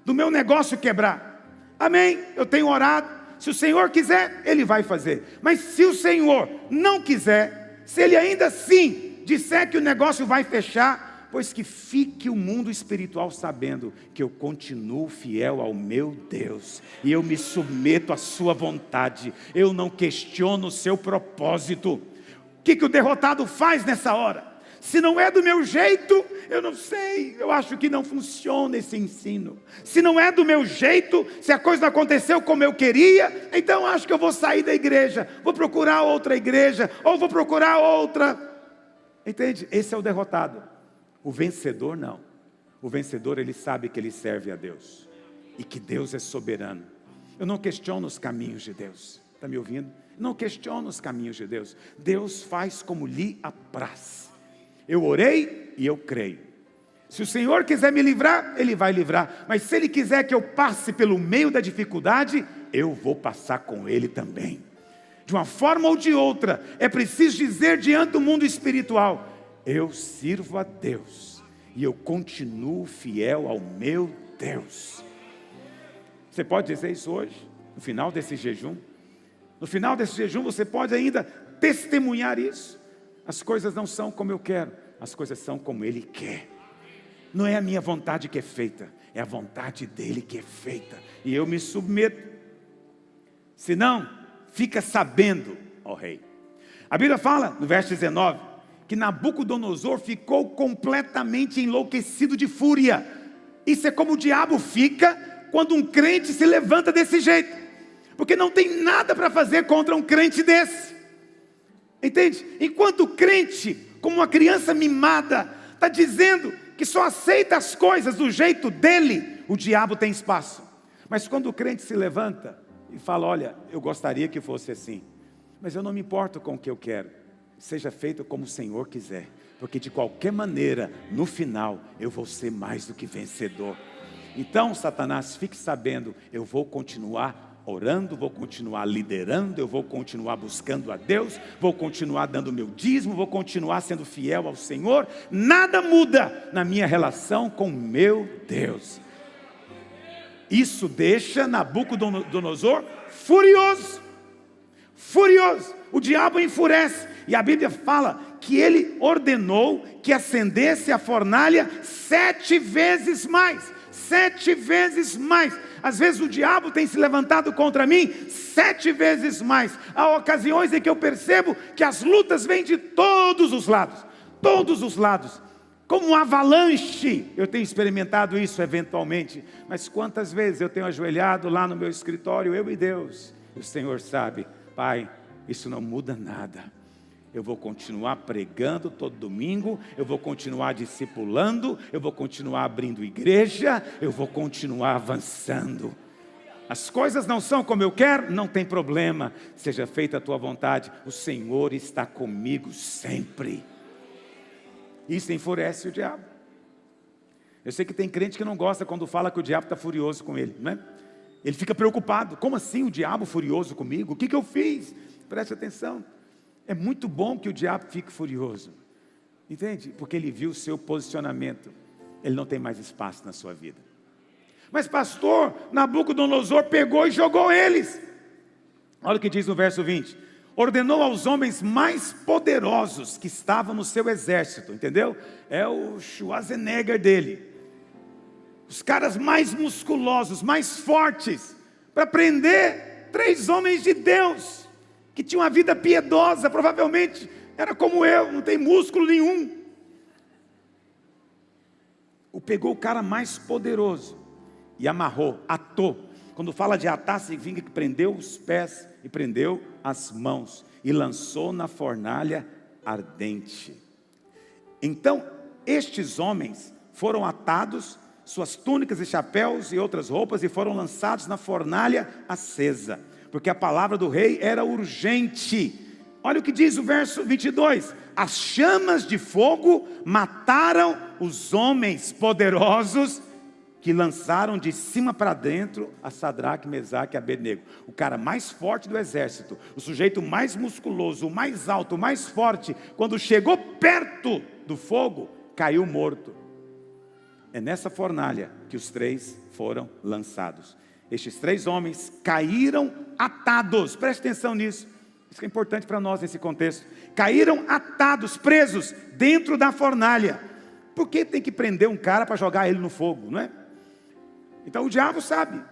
do meu negócio quebrar. Amém, eu tenho orado. Se o Senhor quiser, Ele vai fazer. Mas se o Senhor não quiser, se Ele ainda assim disser que o negócio vai fechar, pois que fique o mundo espiritual sabendo que eu continuo fiel ao meu Deus, e eu me submeto à sua vontade, eu não questiono o seu propósito. O que o derrotado faz nessa hora? Se não é do meu jeito, eu não sei, eu acho que não funciona esse ensino. Se não é do meu jeito, se a coisa não aconteceu como eu queria, então acho que eu vou sair da igreja, vou procurar outra igreja, ou vou procurar outra. Entende? Esse é o derrotado. O vencedor não. O vencedor, ele sabe que ele serve a Deus, e que Deus é soberano. Eu não questiono os caminhos de Deus. Está me ouvindo? Não questiono os caminhos de Deus. Deus faz como lhe apraz. Eu orei e eu creio. Se o Senhor quiser me livrar, Ele vai livrar. Mas se Ele quiser que eu passe pelo meio da dificuldade, eu vou passar com Ele também. De uma forma ou de outra, é preciso dizer diante do mundo espiritual: eu sirvo a Deus, e eu continuo fiel ao meu Deus. Você pode dizer isso hoje, no final desse jejum? No final desse jejum você pode ainda testemunhar isso. As coisas não são como eu quero, as coisas são como Ele quer. Não é a minha vontade que é feita, é a vontade dEle que é feita, e eu me submeto. Se não, fica sabendo, ó rei. A Bíblia fala, no verso 19, que Nabucodonosor ficou completamente enlouquecido de fúria. Isso é como o diabo fica quando um crente se levanta desse jeito, porque não tem nada para fazer contra um crente desse. Entende? Enquanto o crente, como uma criança mimada, está dizendo que só aceita as coisas do jeito dele, o diabo tem espaço. Mas quando o crente se levanta e fala: olha, eu gostaria que fosse assim, mas eu não me importo com o que eu quero, seja feito como o Senhor quiser, porque de qualquer maneira, no final, eu vou ser mais do que vencedor. Então, Satanás, fique sabendo, eu vou continuar orando, vou continuar liderando, eu vou continuar buscando a Deus, vou continuar dando meu dízimo, vou continuar sendo fiel ao Senhor. Nada muda na minha relação com meu Deus. Isso deixa Nabucodonosor furioso. Furioso. O diabo enfurece. E a Bíblia fala que ele ordenou que acendesse a fornalha 7 vezes mais. 7 vezes mais. Às vezes o diabo tem se levantado contra mim 7 vezes mais. Há ocasiões em que eu percebo que as lutas vêm de todos os lados. Todos os lados. Como um avalanche. Eu tenho experimentado isso eventualmente. Mas quantas vezes eu tenho ajoelhado lá no meu escritório, eu e Deus. O Senhor sabe, Pai, isso não muda nada. Eu vou continuar pregando todo domingo, eu vou continuar discipulando, eu vou continuar abrindo igreja, eu vou continuar avançando. As coisas não são como eu quero, não tem problema, seja feita a tua vontade, o Senhor está comigo sempre. Isso enfurece o diabo. Eu sei que tem crente que não gosta quando fala que o diabo está furioso com ele, não é? Ele fica preocupado, como assim o diabo furioso comigo? O que eu fiz? Preste atenção. É muito bom que o diabo fique furioso, entende? Porque ele viu o seu posicionamento, ele não tem mais espaço na sua vida. Mas pastor, Nabucodonosor pegou e jogou eles. Olha o que diz no verso 20. Ordenou aos homens mais poderosos que estavam no seu exército, entendeu? É o Schwarzenegger dele. Os caras mais musculosos, mais fortes, para prender 3 homens de Deus, que tinha uma vida piedosa, provavelmente era como eu, não tem músculo nenhum. Pegou o cara mais poderoso e amarrou, atou. Quando fala de atar, significa que prendeu os pés e prendeu as mãos e lançou na fornalha ardente. Então, estes homens foram atados, suas túnicas e chapéus e outras roupas, e foram lançados na fornalha acesa, porque a palavra do rei era urgente. Olha o que diz o verso 22. As chamas de fogo mataram os homens poderosos que lançaram de cima para dentro a Sadraque, Mesaque e Abednego. O cara mais forte do exército, o sujeito mais musculoso, o mais alto, o mais forte, quando chegou perto do fogo, caiu morto. É nessa fornalha que os 3 foram lançados. Estes 3 homens caíram atados, preste atenção nisso, isso é importante para nós nesse contexto. Caíram atados, presos dentro da fornalha. Por que tem que prender um cara para jogar ele no fogo, não é? Então o diabo sabe,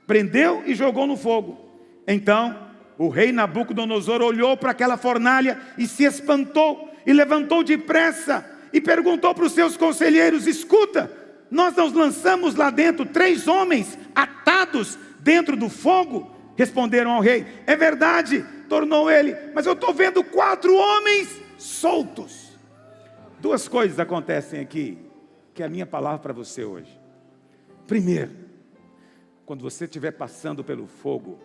prendeu e jogou no fogo. Então o rei Nabucodonosor olhou para aquela fornalha e se espantou, e levantou depressa e perguntou para os seus conselheiros: escuta, nós nos lançamos lá dentro 3 homens atados dentro do fogo? Responderam ao rei: é verdade, tornou ele, mas eu estou vendo 4 homens soltos. 2 coisas acontecem aqui, que é a minha palavra para você hoje. Primeiro, quando você estiver passando pelo fogo,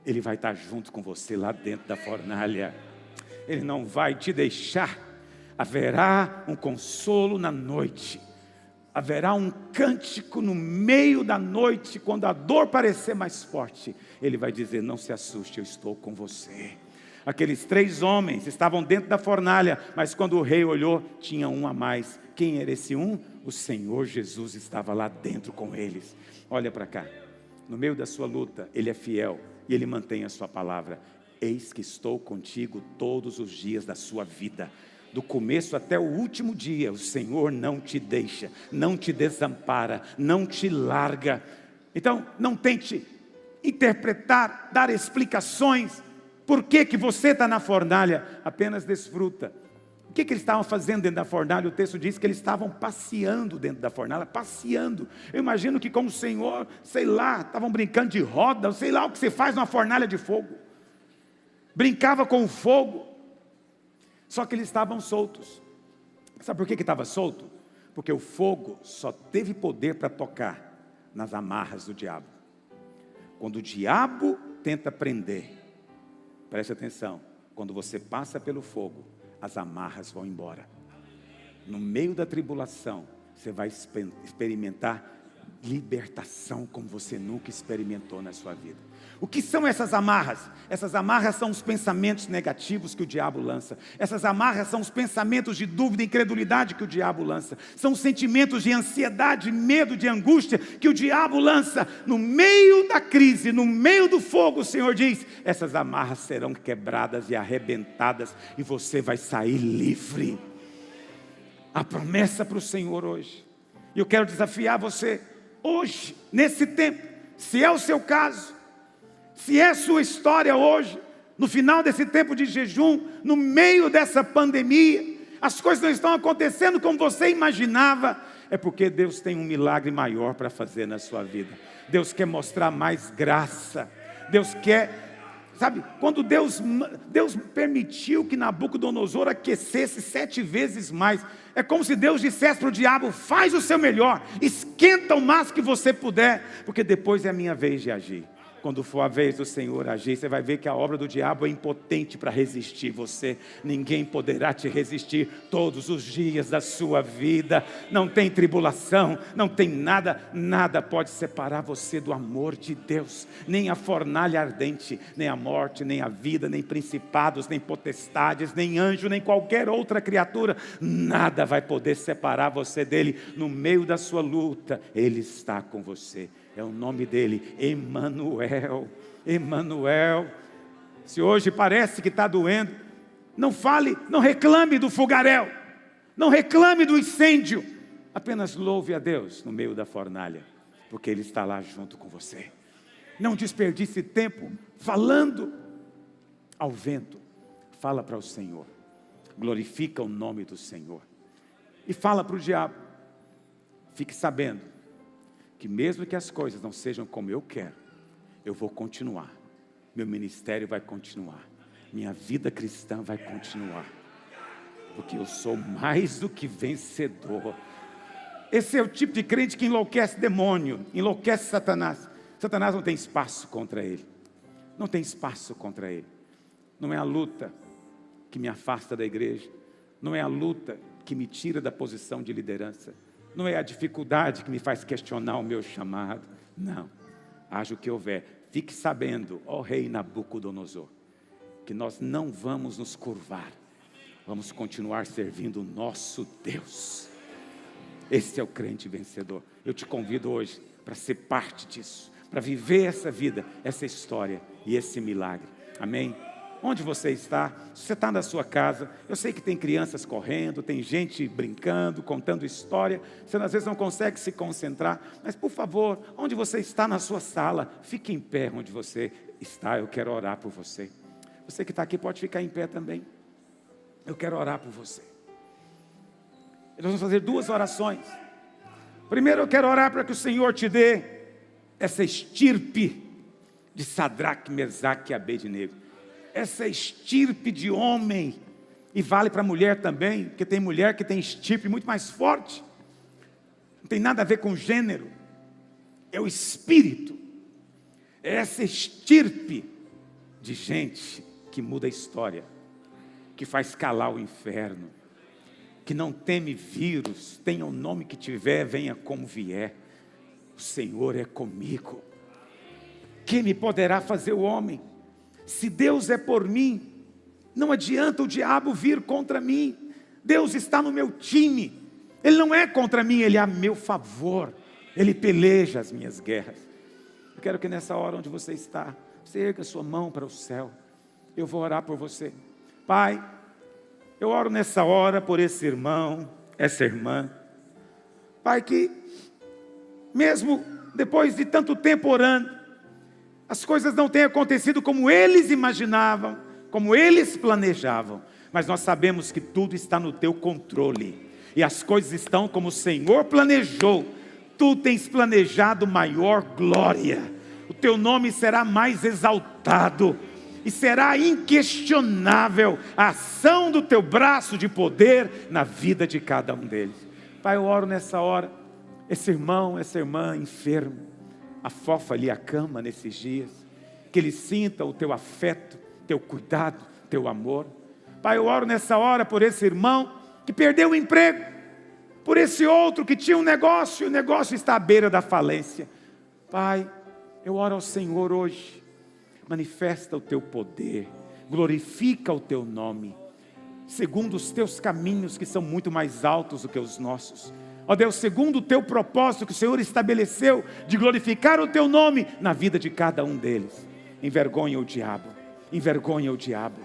Ele vai estar junto com você lá dentro da fornalha. Ele não vai te deixar. Haverá um consolo na noite. Haverá um cântico no meio da noite, quando a dor parecer mais forte. Ele vai dizer: não se assuste, eu estou com você. Aqueles 3 homens estavam dentro da fornalha, mas quando o rei olhou, tinha um a mais. Quem era esse um? O Senhor Jesus estava lá dentro com eles. Olha para cá, no meio da sua luta, Ele é fiel e Ele mantém a sua palavra. Eis que estou contigo todos os dias da sua vida. Do começo até o último dia, o Senhor não te deixa, não te desampara, não te larga. Então, não tente interpretar, dar explicações. Por que você está na fornalha? Apenas desfruta. O que eles estavam fazendo dentro da fornalha? O texto diz que eles estavam passeando dentro da fornalha, passeando. Eu imagino que como o Senhor, sei lá, estavam brincando de roda, sei lá o que você faz numa fornalha de fogo. Brincava com o fogo. Só que eles estavam soltos. Sabe por que estava solto? Porque o fogo só teve poder para tocar nas amarras do diabo. Quando o diabo tenta prender, preste atenção, quando você passa pelo fogo, as amarras vão embora. No meio da tribulação, você vai experimentar libertação como você nunca experimentou na sua vida. O que são essas amarras? Essas amarras são os pensamentos negativos que o diabo lança. Essas amarras são os pensamentos de dúvida e incredulidade que o diabo lança. São os sentimentos de ansiedade, medo, de angústia que o diabo lança. No meio da crise, no meio do fogo, o Senhor diz, essas amarras serão quebradas e arrebentadas e você vai sair livre. A promessa para o Senhor hoje. E eu quero desafiar você hoje, nesse tempo, se é o seu caso, se é a sua história hoje, no final desse tempo de jejum, no meio dessa pandemia, as coisas não estão acontecendo como você imaginava, é porque Deus tem um milagre maior para fazer na sua vida. Deus quer mostrar mais graça. Deus quer, sabe, quando Deus permitiu que Nabucodonosor aquecesse 7 vezes mais, é como se Deus dissesse para o diabo, faz o seu melhor, esquenta o máximo que você puder, porque depois é a minha vez de agir. Quando for a vez do Senhor agir, você vai ver que a obra do diabo é impotente para resistir você. Ninguém poderá te resistir todos os dias da sua vida. Não tem tribulação, não tem nada pode separar você do amor de Deus. Nem a fornalha ardente, nem a morte, nem a vida, nem principados, nem potestades, nem anjo, nem qualquer outra criatura. Nada vai poder separar você dele. No meio da sua luta, ele está com você. É o nome dele, Emanuel. Emanuel. Se hoje parece que está doendo, não fale, não reclame do fogaréu, não reclame do incêndio, apenas louve a Deus no meio da fornalha, porque Ele está lá junto com você. Não desperdice tempo falando ao vento. Fala para o Senhor, glorifica o nome do Senhor e fala para o diabo, fique sabendo que mesmo que as coisas não sejam como eu quero, eu vou continuar, meu ministério vai continuar, minha vida cristã vai continuar, porque eu sou mais do que vencedor. Esse é o tipo de crente que enlouquece demônio, enlouquece Satanás. Satanás não tem espaço contra ele, não tem espaço contra ele. Não é a luta que me afasta da igreja, não é a luta que me tira da posição de liderança, não é a dificuldade que me faz questionar o meu chamado. Não, haja o que houver. Fique sabendo, ó rei Nabucodonosor, que nós não vamos nos curvar. Vamos continuar servindo o nosso Deus. Esse é o crente vencedor. Eu te convido hoje para ser parte disso, para viver essa vida, essa história e esse milagre. Amém? Onde você está? Se você está na sua casa, eu sei que tem crianças correndo, tem gente brincando, contando história, você às vezes não consegue se concentrar, mas por favor, onde você está na sua sala, fique em pé onde você está, eu quero orar por você. Você que está aqui pode ficar em pé também, eu quero orar por você. Nós vamos fazer 2 orações. Primeiro eu quero orar para que o Senhor te dê essa estirpe de Sadraque, Mesaque e Abednego. Essa estirpe de homem, e vale para a mulher também, porque tem mulher que tem estirpe muito mais forte, não tem nada a ver com gênero, é o espírito, é essa estirpe de gente que muda a história, que faz calar o inferno, que não teme vírus, tenha o nome que tiver, venha como vier, o Senhor é comigo. Quem me poderá fazer o homem? Se Deus é por mim, não adianta o diabo vir contra mim. Deus está no meu time, Ele não é contra mim, Ele é a meu favor, Ele peleja as minhas guerras. Eu quero que nessa hora onde você está, você erga sua mão para o céu. Eu vou orar por você. Pai, eu oro nessa hora por esse irmão, essa irmã. Pai, que mesmo depois de tanto tempo orando, as coisas não têm acontecido como eles imaginavam, como eles planejavam. Mas nós sabemos que tudo está no teu controle. E as coisas estão como o Senhor planejou. Tu tens planejado maior glória. O teu nome será mais exaltado. E será inquestionável a ação do teu braço de poder na vida de cada um deles. Pai, eu oro nessa hora. Esse irmão, essa irmã enfermo, afofa-lhe a cama nesses dias, que ele sinta o teu afeto, teu cuidado, teu amor. Pai, eu oro nessa hora por esse irmão que perdeu o emprego, por esse outro que tinha um negócio e o negócio está à beira da falência. Pai, eu oro ao Senhor hoje, manifesta o teu poder, glorifica o teu nome, segundo os teus caminhos que são muito mais altos do que os nossos. Ó Deus, segundo o teu propósito que o Senhor estabeleceu de glorificar o teu nome na vida de cada um deles. Envergonha o diabo, envergonha o diabo.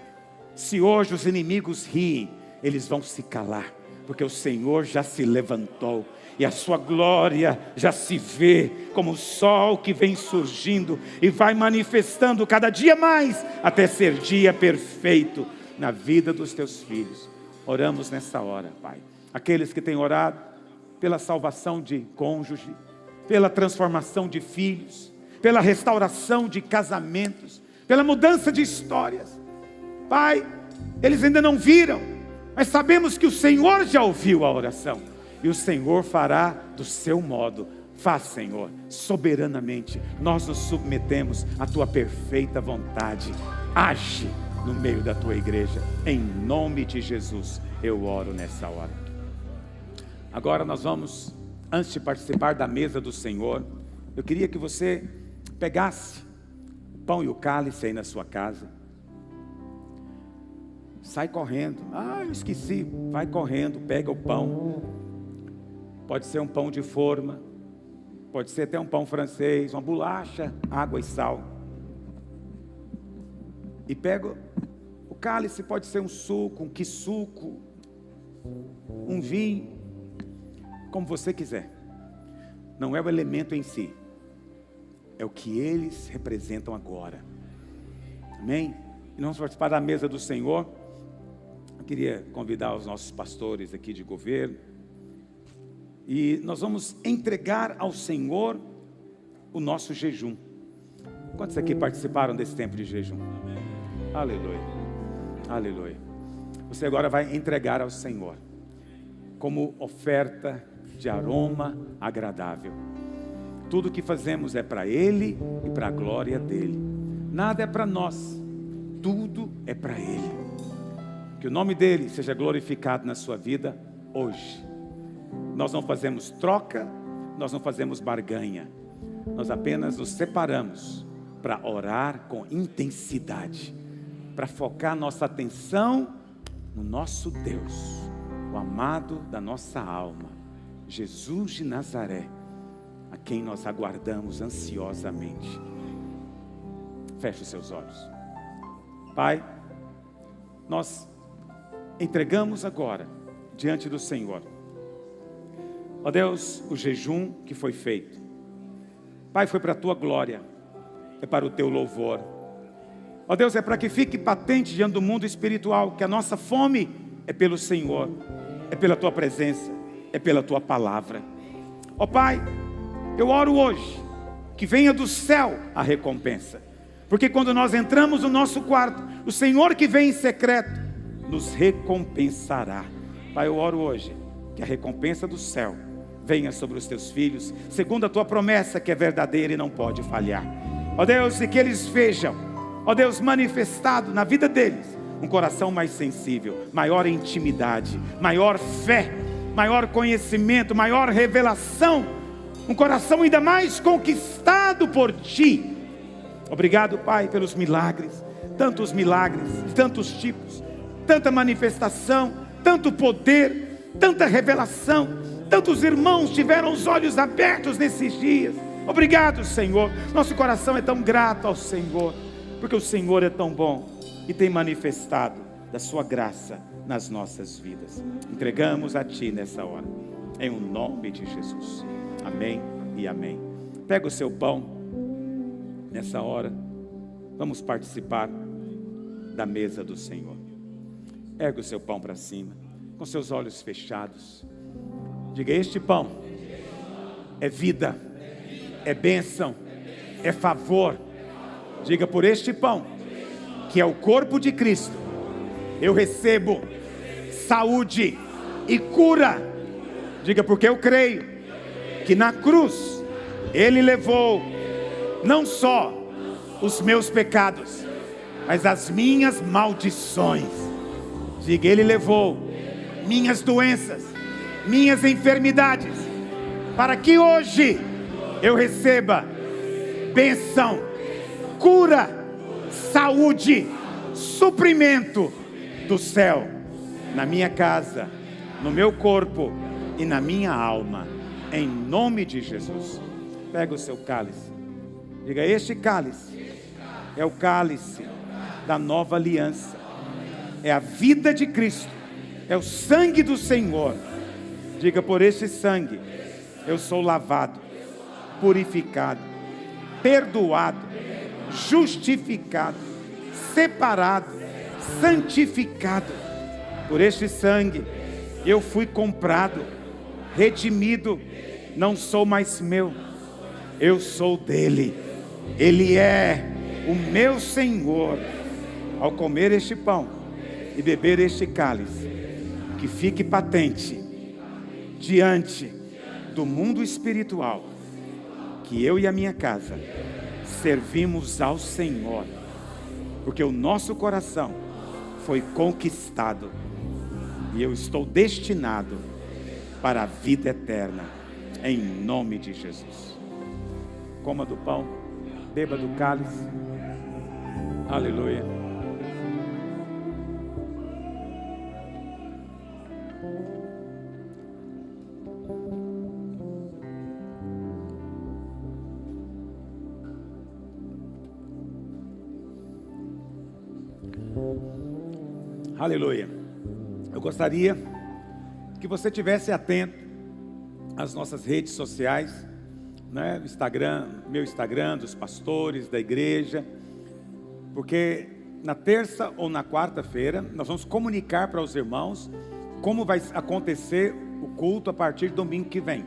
Se hoje os inimigos riem, eles vão se calar, porque o Senhor já se levantou e a sua glória já se vê como o sol que vem surgindo e vai manifestando cada dia mais até ser dia perfeito na vida dos teus filhos. Oramos nessa hora, Pai. Aqueles que têm orado pela salvação de cônjuge, pela transformação de filhos, pela restauração de casamentos, pela mudança de histórias. Pai, eles ainda não viram, mas sabemos que o Senhor já ouviu a oração e o Senhor fará do seu modo. Faz, Senhor, soberanamente. Nós nos submetemos à tua perfeita vontade. Age no meio da tua igreja. Em nome de Jesus, eu oro nessa hora. Agora nós vamos, antes de participar da mesa do Senhor, eu queria que você pegasse o pão e o cálice aí na sua casa. Sai correndo. Eu esqueci. Vai correndo, pega o pão. Pode ser um pão de forma, pode ser até um pão francês, uma bolacha, água e sal. E pega o cálice, pode ser um suco, um quisuco, um vinho, como você quiser. Não é o elemento em si, é o que eles representam agora. Amém? E nós vamos participar da mesa do Senhor. Eu queria convidar os nossos pastores aqui de governo. E nós vamos entregar ao Senhor o nosso jejum. Quantos aqui participaram desse tempo de jejum? Aleluia, aleluia. Você agora vai entregar ao Senhor como oferta de aroma agradável. Tudo que fazemos é para Ele e para a glória dEle. Nada é para nós, tudo é para Ele. Que o nome dEle seja glorificado na sua vida hoje. Nós não fazemos troca, nós não fazemos barganha. Nós apenas nos separamos para orar com intensidade, para focar nossa atenção no nosso Deus, o amado da nossa alma, Jesus de Nazaré, a quem nós aguardamos ansiosamente. Feche os seus olhos. Pai, nós entregamos agora diante do Senhor, ó Deus, o jejum que foi feito. Pai, foi para a tua glória, é para o teu louvor. Ó Deus, é para que fique patente diante do mundo espiritual que a nossa fome é pelo Senhor, é pela tua presença, é pela tua palavra. Ó Pai, eu oro hoje que venha do céu a recompensa, porque quando nós entramos no nosso quarto, o Senhor que vem em secreto nos recompensará. Pai, eu oro hoje que a recompensa do céu venha sobre os teus filhos, segundo a tua promessa que é verdadeira e não pode falhar. Ó Deus, e que eles vejam, ó Deus, manifestado na vida deles, um coração mais sensível, maior intimidade, maior fé, maior conhecimento, maior revelação, um coração ainda mais conquistado por Ti. Obrigado, Pai, pelos milagres, tantos milagres, tantos tipos, tanta manifestação, tanto poder, tanta revelação. Tantos irmãos tiveram os olhos abertos nesses dias. Obrigado, Senhor. Nosso coração é tão grato ao Senhor, porque o Senhor é tão bom e tem manifestado da sua graça nas nossas vidas. Entregamos a Ti nessa hora, em o nome de Jesus. Amém e amém. Pega o seu pão nessa hora. Vamos participar da mesa do Senhor. Erga o seu pão para cima, com seus olhos fechados. Diga: este pão é vida, é bênção, é favor. Diga: por este pão, que é o corpo de Cristo, eu recebo saúde e cura. Diga: porque eu creio que na cruz Ele levou não só os meus pecados, mas as minhas maldições. Diga, Ele levou minhas doenças, minhas enfermidades, para que hoje eu receba bênção, cura, saúde, suprimento do céu, na minha casa, no meu corpo e na minha alma, em nome de Jesus. Pega o seu cálice, diga, este cálice é o cálice da nova aliança, é a vida de Cristo, é o sangue do Senhor. Diga, por este sangue eu sou lavado, purificado, perdoado, justificado, separado, santificado. Por este sangue eu fui comprado, redimido, não sou mais meu, eu sou dele, ele é o meu Senhor. Ao comer este pão e beber este cálice, que fique patente diante do mundo espiritual, que eu e a minha casa servimos ao Senhor, porque o nosso coração foi conquistado e eu estou destinado para a vida eterna, em nome de Jesus. Coma do pão, beba do cálice. Aleluia. Aleluia. Eu gostaria que você tivesse atento às nossas redes sociais, né? Instagram, meu Instagram, dos pastores, da igreja, porque na terça ou na quarta-feira nós vamos comunicar para os irmãos como vai acontecer o culto a partir do domingo que vem.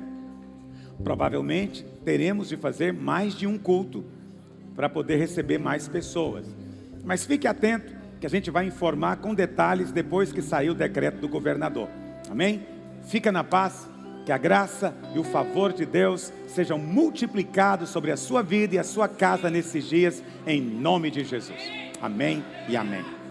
Provavelmente teremos de fazer mais de um culto para poder receber mais pessoas, mas fique atento que a gente vai informar com detalhes depois que sair o decreto do governador. Amém? Fica na paz, que a graça e o favor de Deus sejam multiplicados sobre a sua vida e a sua casa nesses dias, em nome de Jesus. Amém e amém.